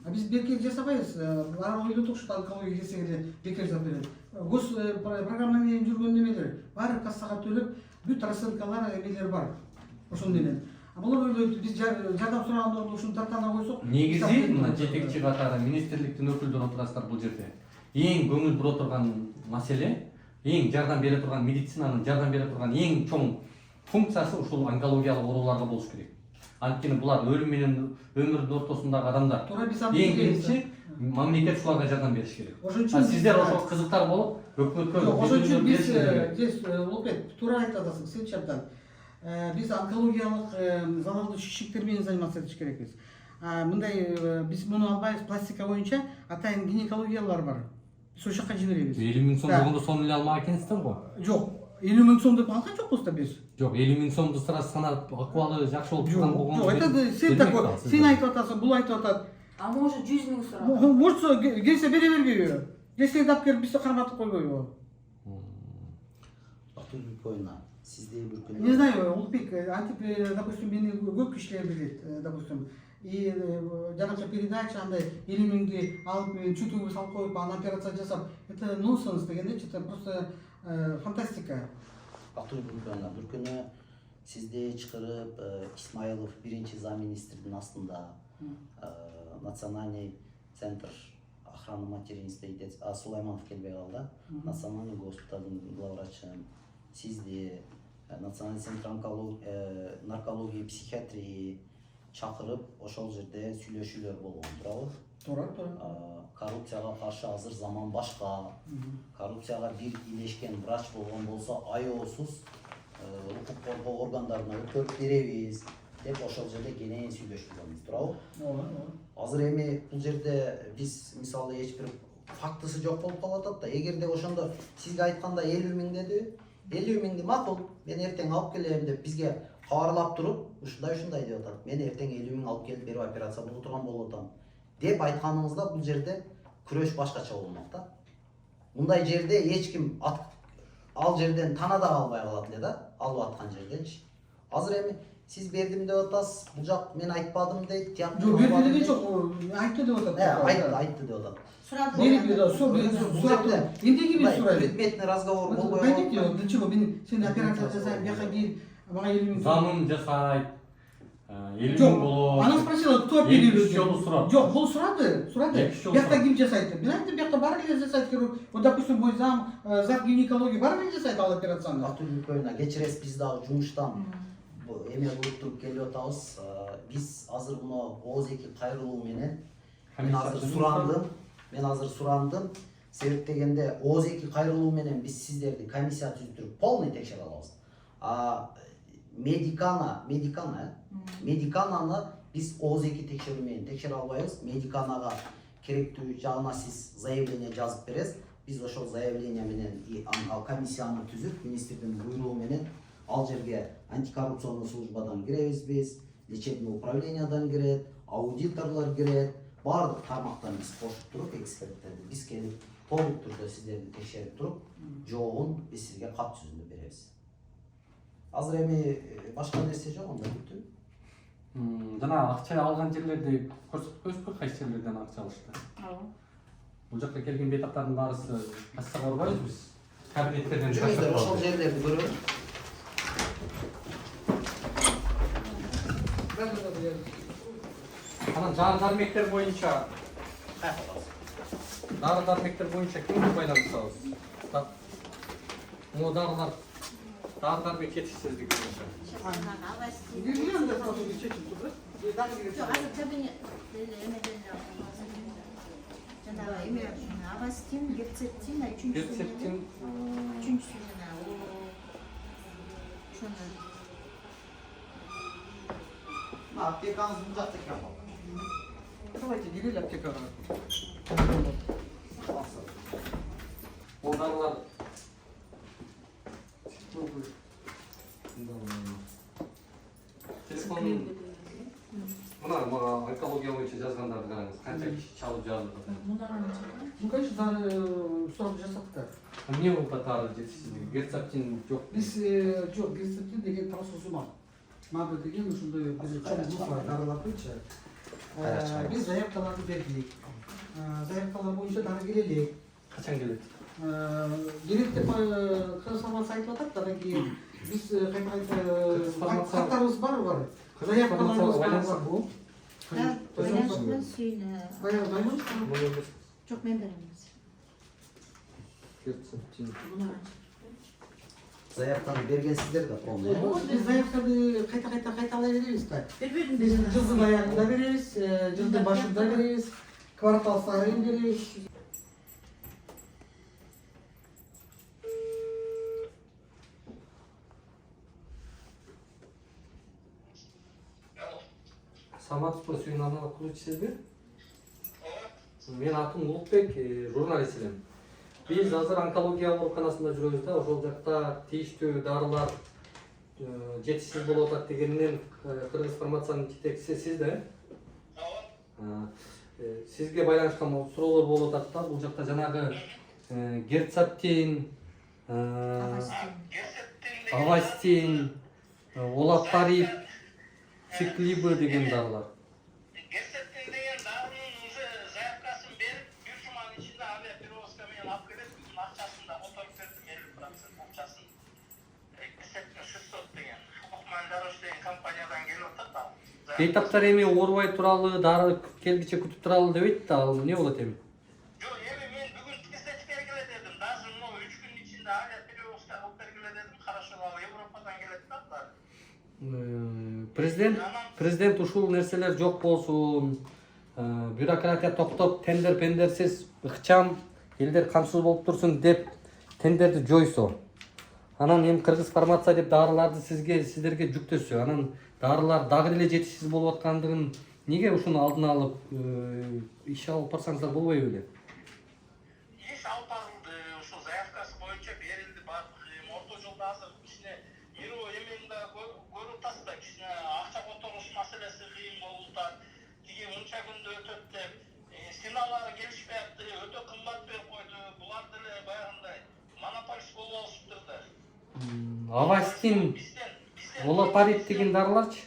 А биз бекер жасабайбыз. Алар ойлойт ошол онкология келсе эле бекер жасап берет. Гос программа менен жүргөн немелер баары кассага төлөп, бүт рассылкалар эмелер бар. Ошол менен. А булар ойлойт, биз жардам сураганда ушуну тартана койсок. Негизи мына жетекчи катары министрликтин өкүлдөрү отурасыздар бул жерде. Эң көңүл бура турган маселе, эң жардам бере турган медицинанын жардам бере турган эң чоң функциясы ушул онкологиялык ооруларга болуш керек. Анткени булар өлүм менен өмүрдүн ортосундагы адамдар. Эң биринчи мамлекет ушуларга жардам бериш керек. А сиздер ошого кызыктар болуп, өкмөткө ошон үчүн биз Улукбек туура айтып атасың, сен чабдан. Биз онкологиялык залалдуу шишиктер менен заниматься этиш керекпиз. Мындай биз муну албайбыз, пластика боюнча атайын гинекологиялар бар. Биз ошол жака жиберебиз. 50 000 сом болгондо сонун эле алмак экенсиздер го? Жок. 50 000 сом деп алган жокпуз да биз. Жок, 50 000 сомду сразу санап акыбалы жакшы болуп турган болгондо. Жок, это сен такой, сен айтып атасың, бул айтып атат. А может 100 000 сурап? Может келсе бере бербейби? Келсе дап келип бизди карматып койбойбу? Сизде бир күн. Не знаю, Улукбек, антип, допустим, мени көп кишилер билет, допустим. И жанагы передача андай 50 000 алып чүтүүгө салып коюп, аны операция жасап, это нонсенс дегенде, это просто фантастика. Бир күнү сизде чыгарып Исмаилов биринчи замминистрдин астында национальный центр охраны материнства и детства Сулайманов келбей калды. Национальный госпиталдын главврачы сизде национальный центр наркология и психиатрии чакырып ошол жерде сүйлөшүүлөр болгон, туурабы? Туура. Коррупцияга каршы азыр заман башка. Коррупцияга бир илешкен врач болгон болсо аяосуз укук коргоо органдарына өткөрүп беребиз деп ошол жерде кенен сүйлөшүлгөнбүз, туурабы? Азыр эми бул жерде биз мисалы эч бир фактысы жок болуп калып атат да. Эгерде ошондо сизге айтканда 50 000 деди, 50 000 макул, мен эртең алып келем деп бизге кабарлап туруп, ушундай деп атат. Мен эртең 50 000 алып келип берип операция боло турган болуп атам деп айтканыңызда бул жерде күрөш башкача болмок да. Мындай жерде эч ким ал жерден тана да албай калат эле да, алып аткан жерденчи. Азыр эми сиз бердим деп атасыз, бул жак мен айтпадым дейт, тияк. Жок, берди деген жок, айтты деп атат. Айтты деп атат. Эмнеге мен сурайм? Предметный разговор болбой калат. Для чего мен сен операция жасайм, бияка кел, мага 50 000 Замын жасайт. 50 000 болот. Она спросила, кто оперирует? Жок, бул сурады. Бияка ким жасайт? Мен айттым, бияка баары эле жасайт керек. Вот допустим, мой зам гинекология баары эле жасайт ал операцияны. Атулукойна кечиресиз, биз дагы жумуштан эме кылып туруп келип атабыз. Биз азыр мына ооз-эки кайрылуу менен мен азыр сурандым. Себеп дегенде ооз-эки кайрылуу менен биз сиздерди комиссия түзүп полный текшере алабыз. Медикананы биз ооз-эки текшерүү менен текшере албайбыз. Медиканага керектүү жагына сиз заявление жазып бересиз. Биз ошол заявление менен комиссияны түзүп, министрдин буйругу менен ал жерге антикоррупционный службадан киребиз биз, лечебный управлениядан кирет, аудиторлор кирет, баардык тармактан биз кошуп туруп эксперттерди биз келип толук түрдө сиздерди текшерип туруп, жоогун биз сизге кат жүзүндө беребиз. Азыр эми башка нерсе жок, анда бүттү. Жана акча алган жерлерди көрсөткөнбүзбү, кайсы жерлерден акча алышты? Бул жакка келген бейтаптардын баарысы кассага барбайбыз биз. Кабинеттерден жүрүңүздөр, ошол жерлерди көрөбүз. Анан дары-дармектер боюнча кимге байланышабыз? Могу дары-дармек жетишсиздиги боюнча. Авастин, герцептин, үчүнчүсү Аптекаңыз бул жакта экен го. Давайте делили аптекага. Бул дарылар телефон мына онкология боюнча жазгандарды караңыз, канча киши чалып жазып атат. Конечно, сурап жасаттык. Эмне болуп атат жетишсиздиги? Герцептин жок. Биз жок, герцептин деген трансфузу бар. Надо деген ушундай бир чоң бар дарылар боюнча. Биз заявкаларды бердик. Заявкалар боюнча дары келелик. Качан келет? Келет деп Кыргызстан айтып атат, андан кийин биз кайта хаттарыбыз бар. Заявкаларыбыз бар. Байланышпен сүйүнө. Байланыш? Жок, мен беремиз. Герцептин. Заявканы бергенсиздер да полный. Биз заявканы кайталай беребиз да. Биз жылдын аягында беребиз, жылдын башында беребиз, квартал сайын беребиз. Саматовпун сүйүн арналып кылуучусузбу? Мен атым Улукбек, журналист элем. Биз азыр онкология ооруканасында жүрөбүз да, ошол жакта тийиштүү дарылар жетишсиз болуп атат дегенинен Кыргыз фармациянын жетекчиси сиз да? Сизге байланышкан суроолор болуп атат да, бул жакта жанагы герцептин, авастин, олаптариб, циклибы деген дарылар. Герцептин деген дарынын уже заявкасын берип, бир жуманын ичинде авиаперевозка менен алып келет, биздин акчасын да которуп бердим 50% акчасын. Герцептин 600 деген, Окмандарош деген компаниядан келип атат да. Бейтаптар эми оорубай туралы, дары келгиче күтүп туралы дебейт да, ал эмне болот эми? Жок, эми мен бүгүн кестеч бергиле дедим, даже мына 3 күн ичинде авиаперевозка кылып бергиле дедим, хорошо, Европадан келет да. Президент ушул нерселер жок болсун, бюрократия токтоп, пендерсиз ыкчам элдер камсыз болуп турсун деп тендерди жойсо, анан эми Кыргыз фармация деп дарыларды сиздерге жүктөсө, анан дарылар дагы деле жетишсиз болуп аткандыгын неге ушуну алдын алып иш алып барсаңыздар болбойбу беле? Иш алып барылды, ушул заявкасы боюнча берилди, орто жолдо азыр кичине эмеңде көрүп атасыз да, кичине акча которуш маселеси кыйын болуп атат. Тиги мынча күндө өтөт деп, стеналары келишпей атты, Авастин, олапарит деген дарыларчы?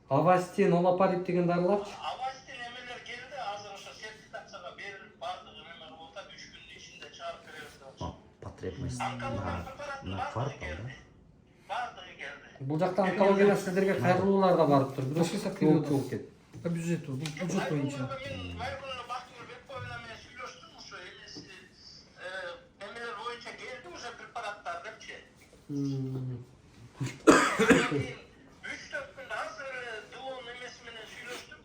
Авастин, олапарит деген дарыларчы? Авастин эмелер келди, азыр ошо сертификацияга берилип бардыгы эме болот, 3 күндүн ичинде чыгарып беребиз деп атышат. Потребность Бардыгы келди. Бул жакта онкологиядан сиздерге кайрылуулар да барып тур. Бирок бюджет бюджет боюнча. Эмелер боюнча келди уже препараттар депчи. 3-4 күндө азыр ДУОнун эмеси менен сүйлөштүм.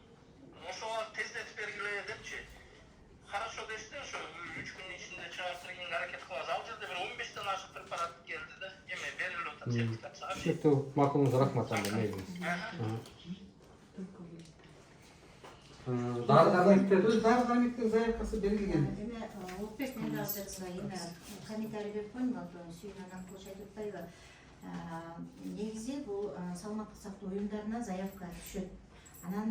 Ошого тездетип бергиле депчи. Хорошо дешти, ошо 3 күндүн ичинде чыгарып бергенге аракет кылабыз. Ал жерде бир 15ден ашык препарат келди да, эме берилип атат сертификацияга. Түшүнүктүү, макулуңуз, рахмат анда мейлиңиз. Дары-дармектер заявкасы берилген. Эме Улукбек мен дагы эме комментарий берип коеюн, Сүйүн анам кылыш айтып атпайбы. Негизи бул саламаттык сактоо уюмдарына заявка түшөт. Анан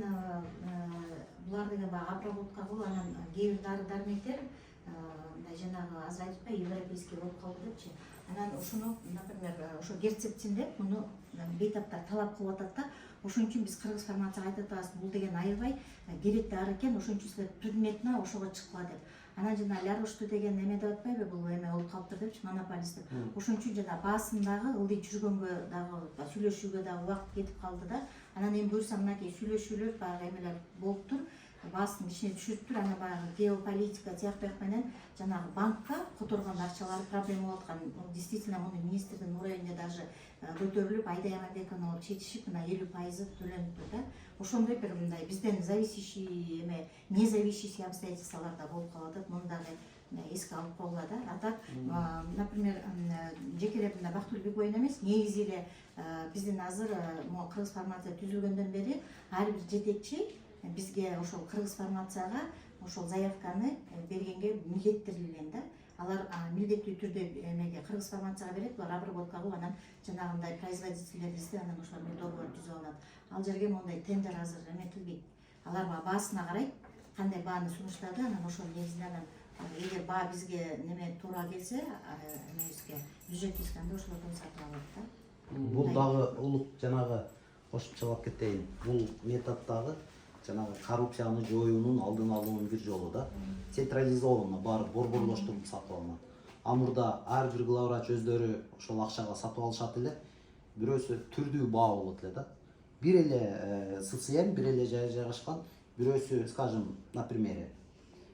булар деген баягы обработка кылып, анан кээ бир дары-дармектер жанагы азыр айтпай европейский болуп калды депчи. Анан ушуну, например, ошо герцептин деп муну бейтаптар талап кылып атат да. Ошон үчүн биз кыргыз фармацияга айтып атабыз, бул деген аябай керек дары экен, ошон үчүн силер предметине ошого чыккыла деп. Анан жана Лярошту деген эме деп атпайбы, бул эме болуп калыптыр депчи, монополист деп. Ошон үчүн жана баасын дагы ылдый жүргөнгө дагы сүйлөшүүгө дагы убакыт кетип калды да. Анан эми буюрса мынакей сүйлөшүүлөр баягы эмелер болуптур. Баасын ичине түшүптүр, анан баягы геополитика тияктуу менен жанагы банкка которгон акчалары проблема болуп аткан. Действительно муну министрдин уровенде даже көтөрүлүп, Айдай Аманбековна болуп чечишип, мына 50% төлөнүптүр да. Ошондой бир мындай бизден зависящий эме, независящий обстоятельстволарда болуп калат. Муну дагы эске алып койгула да. А так, например, жекелеп мына Бактылбек Бекбоюн эмес, негизи эле биздин азыр кыргыз фармация түзүлгөндөн бери ар бир жетекчи бизге ошол кыргыз фармацияга ошол заявканы бергенге милдеттирилген да. Алар милдеттүү түрдө эмеге кыргыз фармацияга берет, булар обработка кылып, анан жанагындай производительдер издеп, анан ошолар менен договор түзүп алат. Ал жерге мондай тендер азыр эметилбейт. Алар баасына карайт, кандай бааны сунуштады, анан ошол негизинде анан эгер баа бизге неме туура келсе, эмебизге бюджетибизге анда ошолордон сатып алат да. Бул дагы улук жанагы кошумчалап кетейин. Бул метод дагы жанагы коррупцияны жоюунун алдын алуунун бир жолу да. Централизованно баары борборлоштуруп сатып алынат. Амурда ар бир главврач өздөрү ошол акчага сатып алышат эле. Бирөөсү түрдүү баа болот эле да. Бир эле СЦМ, бир эле жайгашкан, бирөөсү, скажем, на примере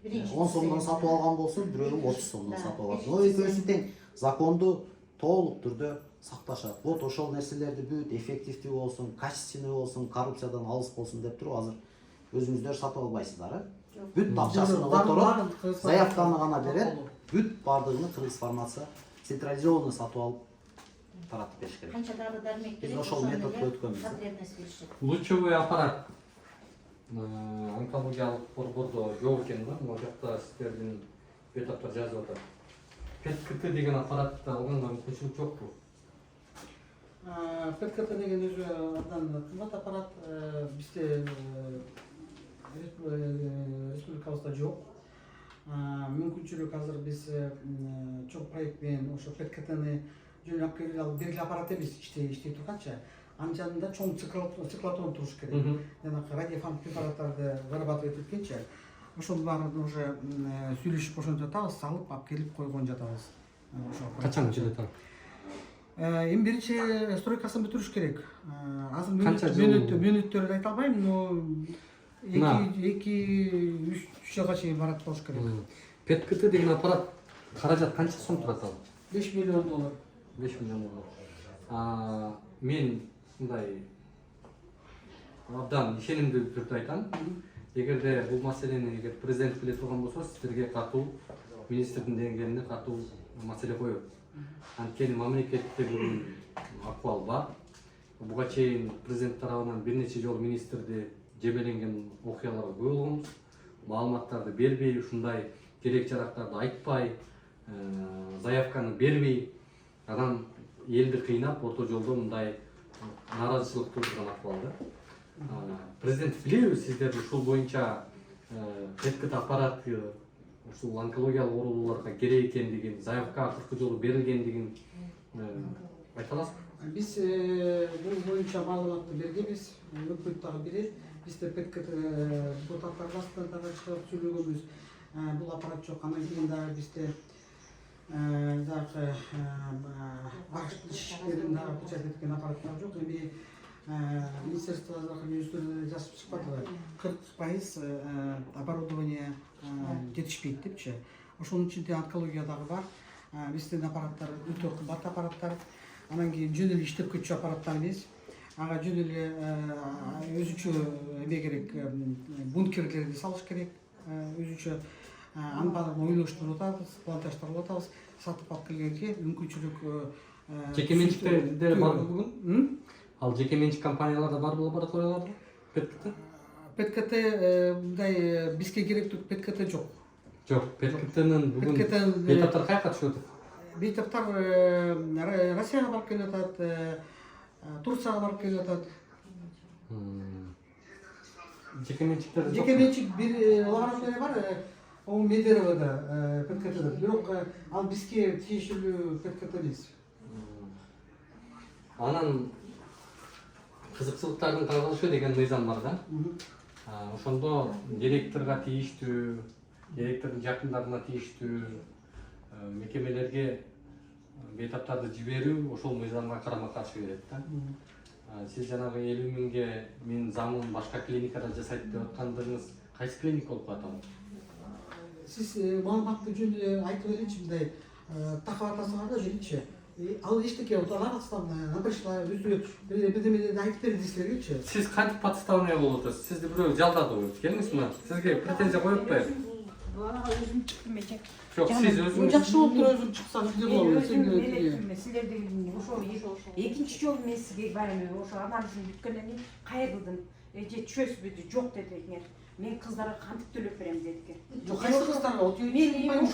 10 сомдон сатып алган болсо, бирөөнү 30 сомдон сатып алат. Экөөсү тең законду толук түрдө сакташат. Вот ошол нерселерди бүт эффективдүү болсун, качественный болсун, коррупциядан алыс болсун деп туруп азыр өзүңүздөр сатып албайсыздар, бүт акчасын которот, заявканы гана берет, бүт бардыгын кыргыз фармация централизованно сатып алып таратып бериш керек. Канча дары-дармек Биз ошол методду өткөнбүз. Лучевой аппарат онкологиялык борбордо жок экен да, могу жакта сиздердин бетаптар жазып атат. ПЕТ-КТ деген аппаратты алганга мүмкүнчүлүк жокпу? ПЕТ-КТ деген өзү абдан кымбат аппарат, бизде республикабызда жок. Мүмкүнчүлүк азыр биз чоң проект менен ошо ПЕТ-КТны жөн алып келип алып бергиле аппарат эмес, иштей турганча, анын жанында чоң циклотрон туруш керек. Жанагы радиофарм препараттарды вырабатывать эткенче, ошол баарын уже сүйлөшүп ошондо жатабыз, салып алып келип койгон жатабыз. Качан келет ал? Эми биринчи стройкасын бүтүрүш керек. Азыр мүнөттөрдү айта албайм, но 2-3 жылга чейин барат болуш керек. ПЕТ-КТ деген аппарат каражат канча сом турат ал? $5 миллион. 5 миллион доллар. Мен мындай абдан ишенимдүү түрдө айтам. Эгерде бул маселени президент биле турган болсо, сиздерге катуу, министрдин деңгээлинде катуу маселе коет. Анткени мамлекетте бүгүн акыбал бар. Буга чейин президент тарабынан бир нече жолу министрди жебеленген окуялар көп болгонбуз. Маалыматтарды бербей, ушундай керек жарактарды айтпай, заявканы бербей, анан элди кыйнап, орто жолдо мындай нааразычылык туудурган акыбалда. Президент билеби сиздер ушул боюнча ПЕТ-КТ аппараты ушул онкологиялык ооруларга керек экендигин, заявка акыркы жолу берилгендигин Айта аласыз? Биз бул боюнча маалыматты бергенбиз. Өкмөт дагы берет. Бизде ПКТ депутаттар арасында дагы чыгып сүйлөгөнбүз. Бул аппарат жок. Анан кийин дагы бизде дагы башкы иштерин дагы печать эткен аппараттар жок. Эми министерство өздөрү жазып чыкпадыбы? 40% оборудование жетишпейт депчи. Ошонун ичинде онкология дагы бар. Биздин аппараттар өтө кымбат аппараттар. Анан кийин жөн эле иштеп кетчү аппараттар эмес. Ага жөн эле өзүчө эме керек, бункерлерди салыш керек. Өзүчө анын баарын ойлоштуруп атабыз, плантаждап атабыз. Сатып алып келгенге мүмкүнчүлүк Жеке менчикте бар бүгүн? Ал жеке менчик компанияларда бар лабораторияларда? ПКТ мындай бизге керектүү ПКТ жок. Жок, ПКТнын бүгүн бейтаптар каяка түшүп атат? Бейтаптар Россияга барып келип атат, Турцияга барып келип атат. Жеке менчиктер жок. Жеке менчик бир лаборатория бар, ол Медеровода ПКТ. Бирок ал бизге тиешелүү ПКТ эмес. Анан кызыкчылыктардын кагылышы деген мыйзам бар да. Ошондо директорго тийиштүү, директордун жакындарына тийиштүү мекемелерге бейтаптарды жиберүү ошол мыйзамга карама каршы келет да. Сиз жанагы 50 миңге мен замын башка клиникада жасайт деп аткандыгыңыз кайсы клиника болуп атат? Сиз маалыматты жөн эле айтып берейинчи, мындай такап атасыңар да жүрүнчү. Ал эчтеке оталарыңыздан напришла өзү бирдемелерди айтып берди силергечи. Сиз кантип подставный болуп атасыз? Сизди бирөө жалдадыбы? Келиңиз мына. Сизге претензия коюп атпайбы? Өзүм чыктым мен. Жок, сиз өзүңүз жакшы болуп туруп өзүң чыксаң эмне болот? Силерди ошо экинчи жолу мен сизге барам, ошо анализин бүткөндөн кийин кайрылдым. Же түшөсүзбү? Жок деди. Мен кыздарга кантип төлөп берем деди. Жок, кайсы кыздарга? Мен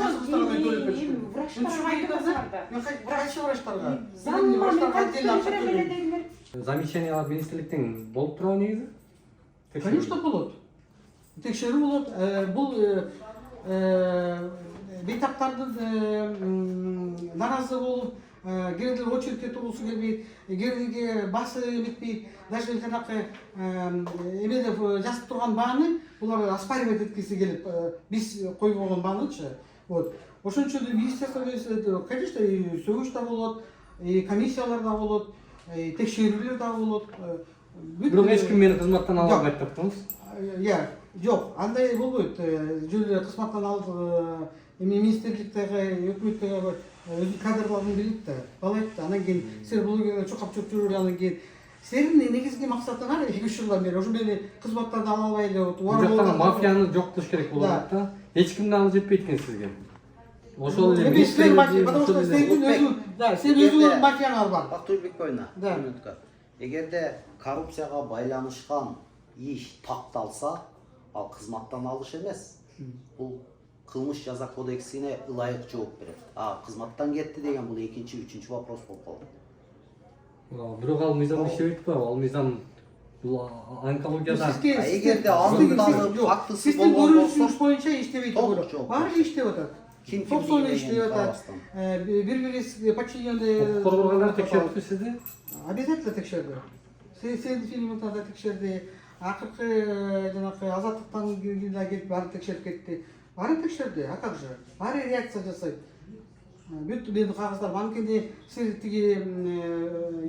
врачтарга айтып атсаңар да. Кайсы врачтарга? Замещениялар министрликтен болуп турабы негизи? Конечно болот. Текшерүү болот. Бул бейтаптардын наразы болуп, кээде очередке тургусу келбейт, кээде басы эметпейт, даже жанакы эмеде жазып турган бааны булар оспаривать эткиси келип, биз койбогон баанычы. Вот. Ошон үчүн министерство, конечно, сөгүш да болот, комиссиялар да болот, текшерүүлөр да болот. Бирок эч ким мени кызматтан ала албайт деп атабыз. Жок, андай болбойт. Жөн эле кызматтан алып, министрликтеги, өкмөттөгү өзүнүн кадрларын билет да, балайт да. Анан кийин силер бул жерде чокап жүрүп, анан кийин силердин негизги максатыңар 2-3 жылдан бери ошо мени кызматтан ала албай эле Бул жактан мафияны жок кылыш керек болуп атат да. Эч кимдин алы жетпейт экен сизге. Ошол эле потому что сен өзүңүн мафияңар бар. Бактурбек бойна. Эгерде коррупцияга байланышкан иш такталса, ал кызматтан алыш эмес. Бул кылмыш жаза кодексине ылайык жооп берет. Кызматтан кетти деген бул экинчи, үчүнчү вопрос болуп калат. Бирок ал мыйзам иштебейт атпайбы? Ал мыйзам бул онкологияда эгерде анын фактысы болгон болсо боюнча иштебейт болот. Баары иштеп атат. Собственно иштеп атат. Бир-бириңиз подчиненный коргонгондор текшериппи сизди? Обязательно текшерди. Сен фильмда да текшерди. Акыркы жанакы азаттыктан келип баарын текшерип кетти. Баарын текшерди, а как же? Баары реакция жасайт. Бүт менин кагыздарым анткени сиз тиги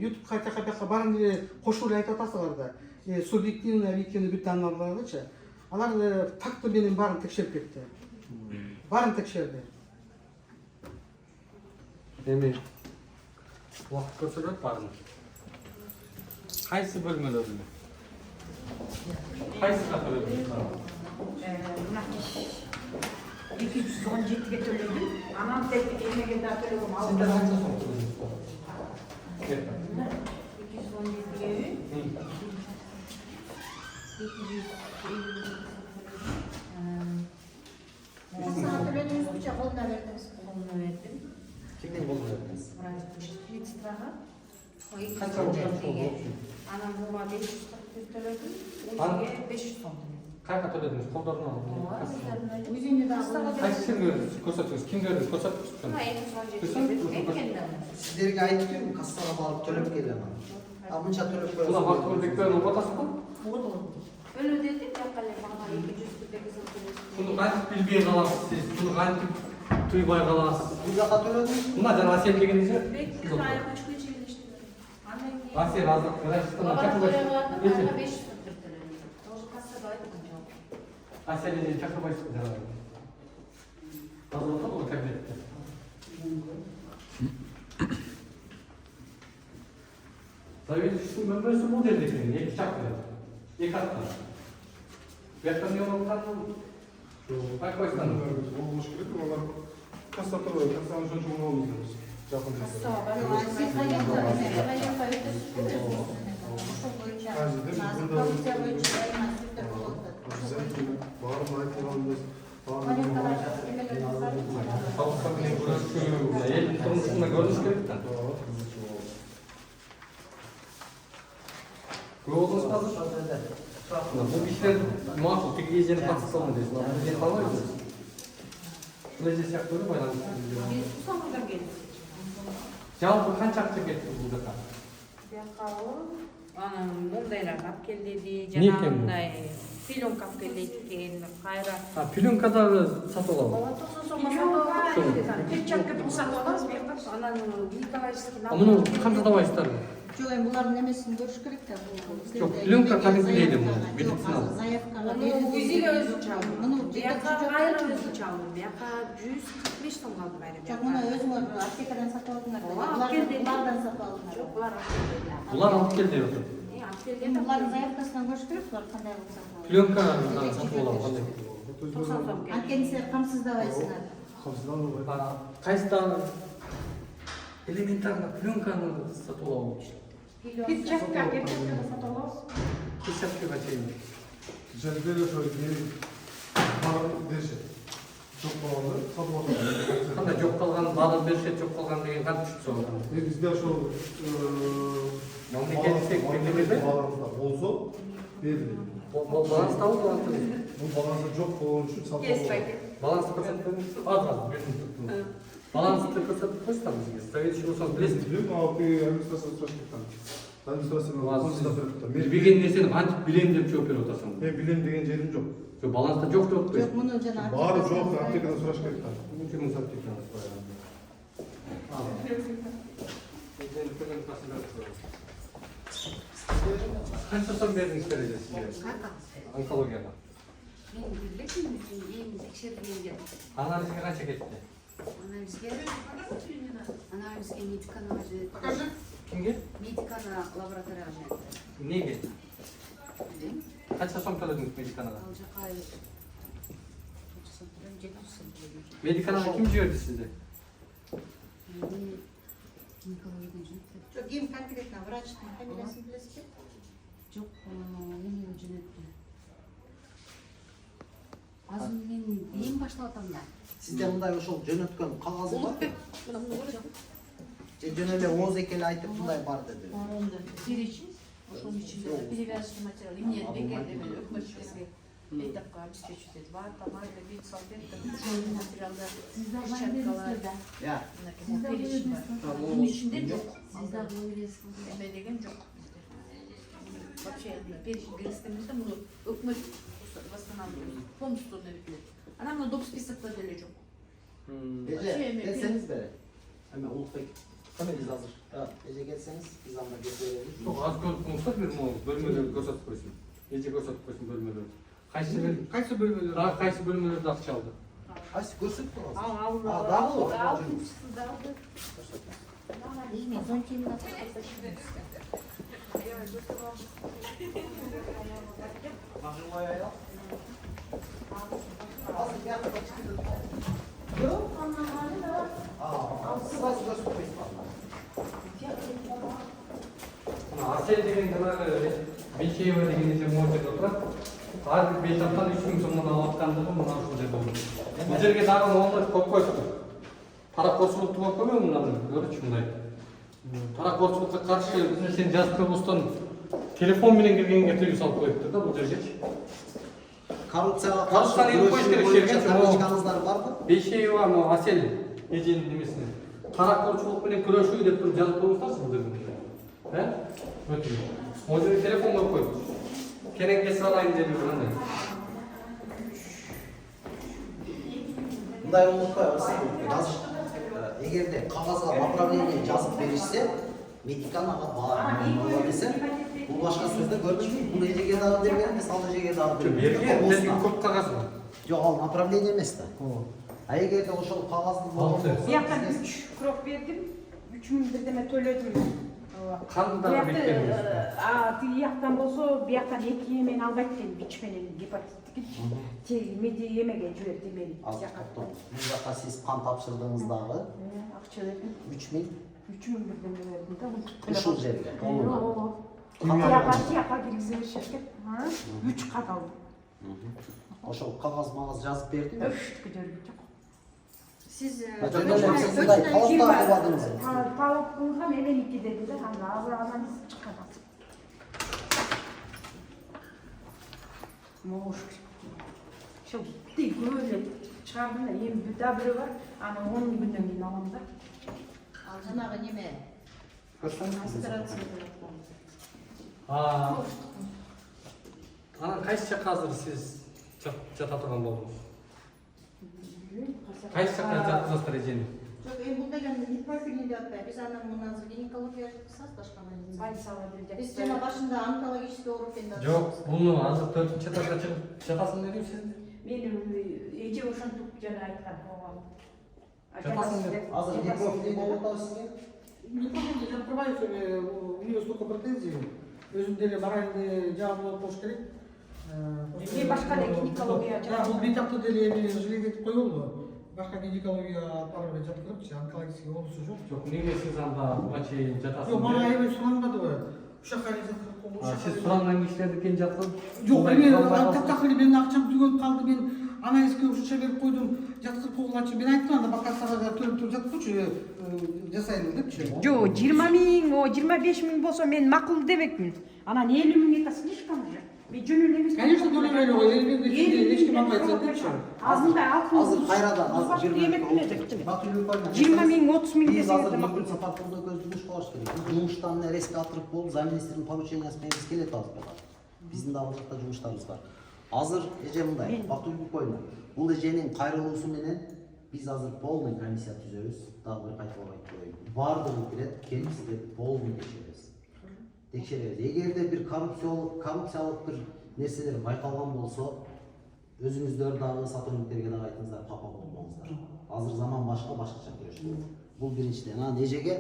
ютубка бияка баарын эле кошуп эле айтып атасыңар да. Субъективный, объективный бүт данныйларчы. Алар факты менен баарын текшерип кетти. Баарын текшерди. Эми убакыт көрсөтөт баарын. Кайсы бөлмөлөрдү? Кайсы каталогды? 217ге төлөдүм. Анан тек эмеге да төлөгөм. Сиздер канча сом? 250. Сага төлөдүңүзчү колуна бердиңиз. Колуна бердим. Кимдин колуна бердиңиз? Медсестрага. Канча болду? Анан буга 540 төлөдүм. Өзүгө 500 сом төлөдүм. Кайга төлөдүңүз? Колдордун Өзүнө дагы. Кайсы жерге көрсөтүңүз? Кимдерди көрсөтүңүз? Сіздерге айтып едім, кассаға барып төлеп келемін. Ал мынча төлеп қоясың. Мына Бактыбек Бекбаевдин отасызбы? Өлі деді, яққалай бағана 200 теңгесін төлесін. Bunu kantip bilbey kalасız siz, bunu kantip tuybay kalасız. Bu жаққа төледіңіз? Buna can Asel degenize. Бекті айқы үшке чейілішті. Asel azlık Kıraç'tan Лабораторияға Çakıbaş. бардым, ана 500 бір төледім. Тоже кассада айтқан жоқ. Asel'in Çakıbaş'ın herhalde. Hazırlıkta bunu kabinette. Sovet işin bölmesi bu dediklerini, iki çaklı. İki katlı. Yakın yolundan Байкойстан. Болуш керек, олар касса туралы, кассаны жөн жумуп алабыз. Жакын Bu işler muhakkak tek yiyeceğini tatsızlamı diyorsun. Bu yeni falan mı? Şöyle sektörü байланысты. Biz bu zamanda geldik. Жалпы қанша ақша кетті бұл жаққа? Бияққа анан мындайлар алып келди Не екен бұл? жанагындай пленка алып келди экен кайра. Пленкадағы сатып алабыз. Ооба 90 сомго сатып алабыз. Перчатка бул сатып алабыз бияқта. Анан Николаевский Мұны қанша давайсыздар? Жоқ, енді бұлардың немесін көріш керек та. Жоқ, пленка кәдімгі дейді бұл, медициналық. Заявкаға Өзүгө өзү чалдым. Мұны Бияққа кайра өзү чалдым. Бияққа 145 сомго алдым айрым. Жоқ, мұны өзіңер аптекадан сатып алдыңдар. Ооба, алып келди. Бұлардан сатып алдыңдар. Жоқ, бұлар алып келди. Бұлар алып келді отыр. Алып келген Бұлардың заявкасынан көріш керек, бұлар қандай қылып сатып алды. Пленкадан сатып аламыз қандай? 90 сом келди. Анткени силер камсыздабайсыңар. Қайсыдан элементарно пленканы сатып аламыз. Перчатка сатып алабыз. Перчаткаға чейін. Жердегі шөлге барып берші. Жоқ болғанда сатып алады. Қандай жоқ қалған, бағын бершет жоқ қалған деген қанша түсіп соғылған? Бізде ошол Мемлекеттік мекемеде баланста болсо берилет. Баланс табыл, баланс табыл. Бул балансы жок болгон үчүн сатып алады. Балансты көрсөтпеңіз, аз. Балансты көрсөтүп қойсыздар бізге. Совет болсаңыз білесіз. Билем, ал администрация сұрашып кеткен. Администрация Білген нерсені қантип білем деп жооп берип атасың. Мен билем деген жерим жок. Баланста жоқ деп атпайсың. Жоқ, мұны жана Баары жок, аптекадан сураш керек. Кимдин аптекадан сурайбыз? Қанша сом бердіңіздер еді сіздер? Онкологияға. Мен билбеймін, эми текшерилгенде. Анализге қанша кетті? Анализге медиканы жіберді. Кімге? Медиканы лабораторияға жіберді. Неге? Білем. Қанша сом төледіңіз медиканаға? Ал жаққа 700 сом төледім. Медиканаға кім жіберді сізді? Николаевна жіберді. Жоқ, ким конкретно врачтың фамилиясын білесіз бе? Жоқ, немен жөнөттү. Азыр мен эң баштап атам да. Сізде мындай ошол жөнөткөн кагазы бар? Же жөн эле ооз экели айтып мындай бар деди. Сирич, ошонун ичинде перевязочный материал, эмне бекерде өкмөт бизге этапка обеспечить этип бар, тамага, бит, салфетка, ошол материалдар, перчаткалар. Я. Перечень бар. Мунун ичинде жок. Эме деген жок. Вообще перечень киргизгенбизде муну өкмөт восстанавливает, полностью өтүлөт. Анан муну доп списокто деле жок. Келсеңиз бере. Эме Улукбек, камераңыз азыр. Эже келсеңиз, биз анда кетебиз. Жоқ, аз көріп тұрмыздар, бір бөлмелерді көрсетіп қойсын. Еже көрсетіп қойсын бөлмелерді. Қайсы бөлмелер? Қайсы бөлмелерді ақша алды? Қайсы көрсетіп тұрмыз? Дагы. Мен зонтимді Асел деген жаңағы Бейшеева деген есе мөлшерде отырады. Әрбір бейтаптан 3000 сомнан алатқандығы мына ушул жерде болды. Бұл жерге дағы нормалар көп қойыпты. Парақоршылықты болып көрмеу мынаны, көрдіңіз мындай. Парақоршылыққа қарсы сен жазып облыстан телефон менен кіргенге тыйым салып қойыпты да бұл жерге. коррупцияға Коррупцияны қарсы еліп қойыш керек, бойынша шерген табличкаңыздар бар ма? Бейшеева мына Асел эженин немесине караколчулук менен күрөшүү деп туруп жазып коюңуздарчы бул жерге. Өтүн. Ол жерге телефон коюп коюңуз. Керекке салайын деп кандай. Мындай унутпайбыз. Эгерде кагазга направление жазып беришсе, медиканага баар десе, бул башка сөздө көрдүңүзбү? Бул эжеге дагы берген эмес, ал эжеге дагы берген. Берген, көп кагаз бар. Жок, ал направление эмес да. А эгерде ошол кагазды Бияктан 3 крок бердим, 3000 бирдеме төлөдүм. Кандагы бектериңиз? Тиги жактан болсо, бияктан 2 эмен албайт экен, ВИЧ менен гепатиттики. Теги эмеге жиберди мени. Бул жака сиз кан тапшырдыңыз дагы? Акча бердим. 3000 бирдеме бердим да. ушул жерге. Тияка киргизе беришет экен. 3 кат алдым. Ошол кагаз магаз жазып бердиңби? Сиз талап кылгам эменики деди да, анан чыккан. Мош. Ошол көбөлөп чыгардым да, эми да бирөө бар, аны 10 күндөн кийин алам да. Ал жанагы неме? Аспирация деп Анан кайсы жакка азыр сиз жата турган болдуңуз? Кайсы жакка жаткызасыздар эжени? Жок, эми бул деген непрофильный деп атпайбы. Биз анан муну азыр гинекология жаткызабыз, башка больницага берди. Биз жана башында онкологический оорукпен да. Жок, буну азыр 4-чү этажга чыгып жатасың дедим сизди. Мен эже ошентип жана айткан. Жатасың деп. Азыр непрофильный болуп атабызбы? Непрофильный жаткырбайбыз, у него столько претензий. Өзүнүн деле моральный жагы болуп болуш керек. Мен башка гинекология бул бейтапты деле эми желегетип коелу. Башка гинекология аппарат жаткырыпчы, онкологический оорусу жок. Жок, эмне сиз анда буга чейин жатасыз? Жок, мага эми суранбадыбы. Ушакка эле жаткырып коюлду. Сиз суранган кишилердикин жаткырып? Жок, эми таптак эле менин акчам түгөнүп калды, мен анализге ушунча берип койдум, жаткырып койгулачы. Мен айттым анда бакасага төлөп туруп жаткырчы, жасайын депчи. Жок, 20 000, 25 000 болсо мен макул дебекмин. Анан 50 000 это слишком же. Мен жөнүн эмес. Конечно, төлөбөйлү го, 50 000 эч ким албайт депчи. Азында 6 000. Азыр кайрадан азыр 20 000, 30 000 Биз азыр десеңиз мүмкүн сапаркулда көздү буш кылыш керек. Жумуштан резко атырып болуп, замминистрдин поручениясы менен биз келет азыр. Биздин да ал жакта жумуштарыбыз бар. Азыр эже мындай, Бактыгүл койну. Бул эженин кайрылуусу менен биз азыр полный комиссия түзөбүз. Дагы бир кайталап айтып коеюн. Бардыгы келет, келип сиздерди полный текшеребиз. Эгерде бир коррупциялык бир нерселер байкалган болсо, өзүңүздөр дагы сотрудниктерге дагы айтыңыздар, капа болбоңуздар. Азыр заман башкача күрөш керек. Бул биринчиден. Анан эжеге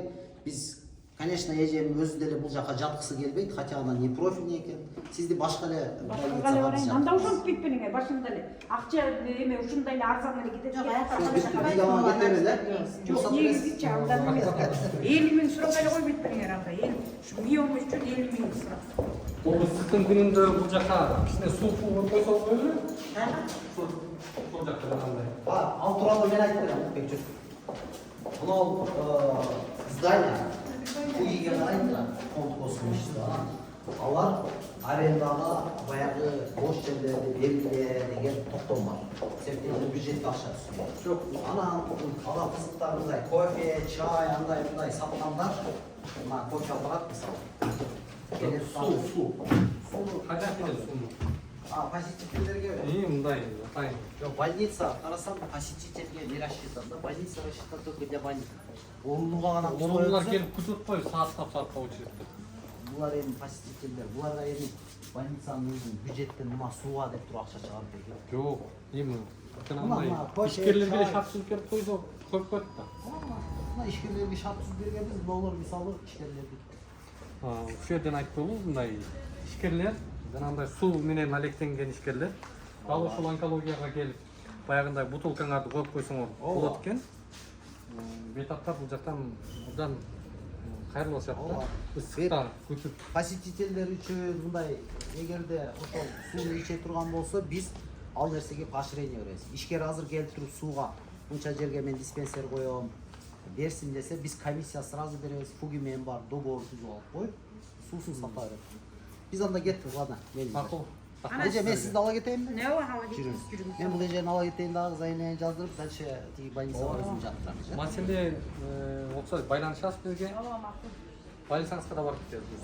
биз, конечно, эжем өзү деле бул жака жаткысы келбейт, хотя анан не профильный экен. Сизди башка эле больницага биз анда ошентип кетпелиң, башында эле. Акча эме ушундай эле арзан эле кетет. Жок, аяка кетебиз. Жок, негизичи андан эмес. 50 000 сурабай эле койбойт белиңер анда. Ушу миомуз үчүн 50 000 сурап. Бул ысыктын күнүндө бул жака кичине суу коюп койсо болбойбу? Бул жакта кандай? Ал тууралуу мен айтып берем, Бекчүр. Мынау здание Куиге карайт да, конкурстун иши бар. Алар арендага баягы бош жерлерди белгиле деген токтом бар. Себеби бюджетке акча түшпөйт. Жок, анан ала кызыктар мындай кофе, чай, андай мындай саткандар, мына кофе аппарат мисалы. Суу. Кайдан келет суу? Посетительдерге мындай атайын. Жок, больница карасам посетительге не рассчитан да, больница рассчитан только для больниц. Орунуга гана Орунуулар келип күтүп коюп, сааттап очередте. Булар эми посетительдер, буларга эми больницанын өзүнүн бюджеттен нема сууга деп туруп акча чыгарып берген. Жок, эми ишкерлерге эле шарт түзүп берип койсо көп коет да. Мына ишкерлерге шарт түзүп бергенбиз, доллар мисалы ишкерлерге. Ушул жерден айтып коелу, мындай ишкерлер, жанагындай суу менен алектенген ишкерлер, дал ушул онкологияга келип, баягындай бутылкаңарды коюп койсоңор болот экен. Бейтаптар бул жактан мындан кайрылышат да. Ысыкта күтүп. Посетительдер үчүн мындай эгерде ошол сууну иче турган болсо, биз ал нерсеге поощрение беребиз. Ишкер азыр келип туруп сууга мынча жерге мен диспенсер коём берсин десе, биз комиссия сразу беребиз. Фуги менен бар договор түзүп алып коюп, суусун сата берет. Биз анда кеттик, ладно. Макул. Эже мен сизди ала кетейинби? Ne var hava gittiniz Жүрүңүз. Мен бул эжени ала кетейин дагы заявление жаздырып, дальше тиги больницага өзүм жатырам. Маселе окшойт, байланышасыз бизге. Больницаңызга да барып кетебиз.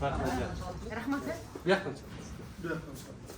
Рахмат. Rahmat. Бияктан чыгыңыз.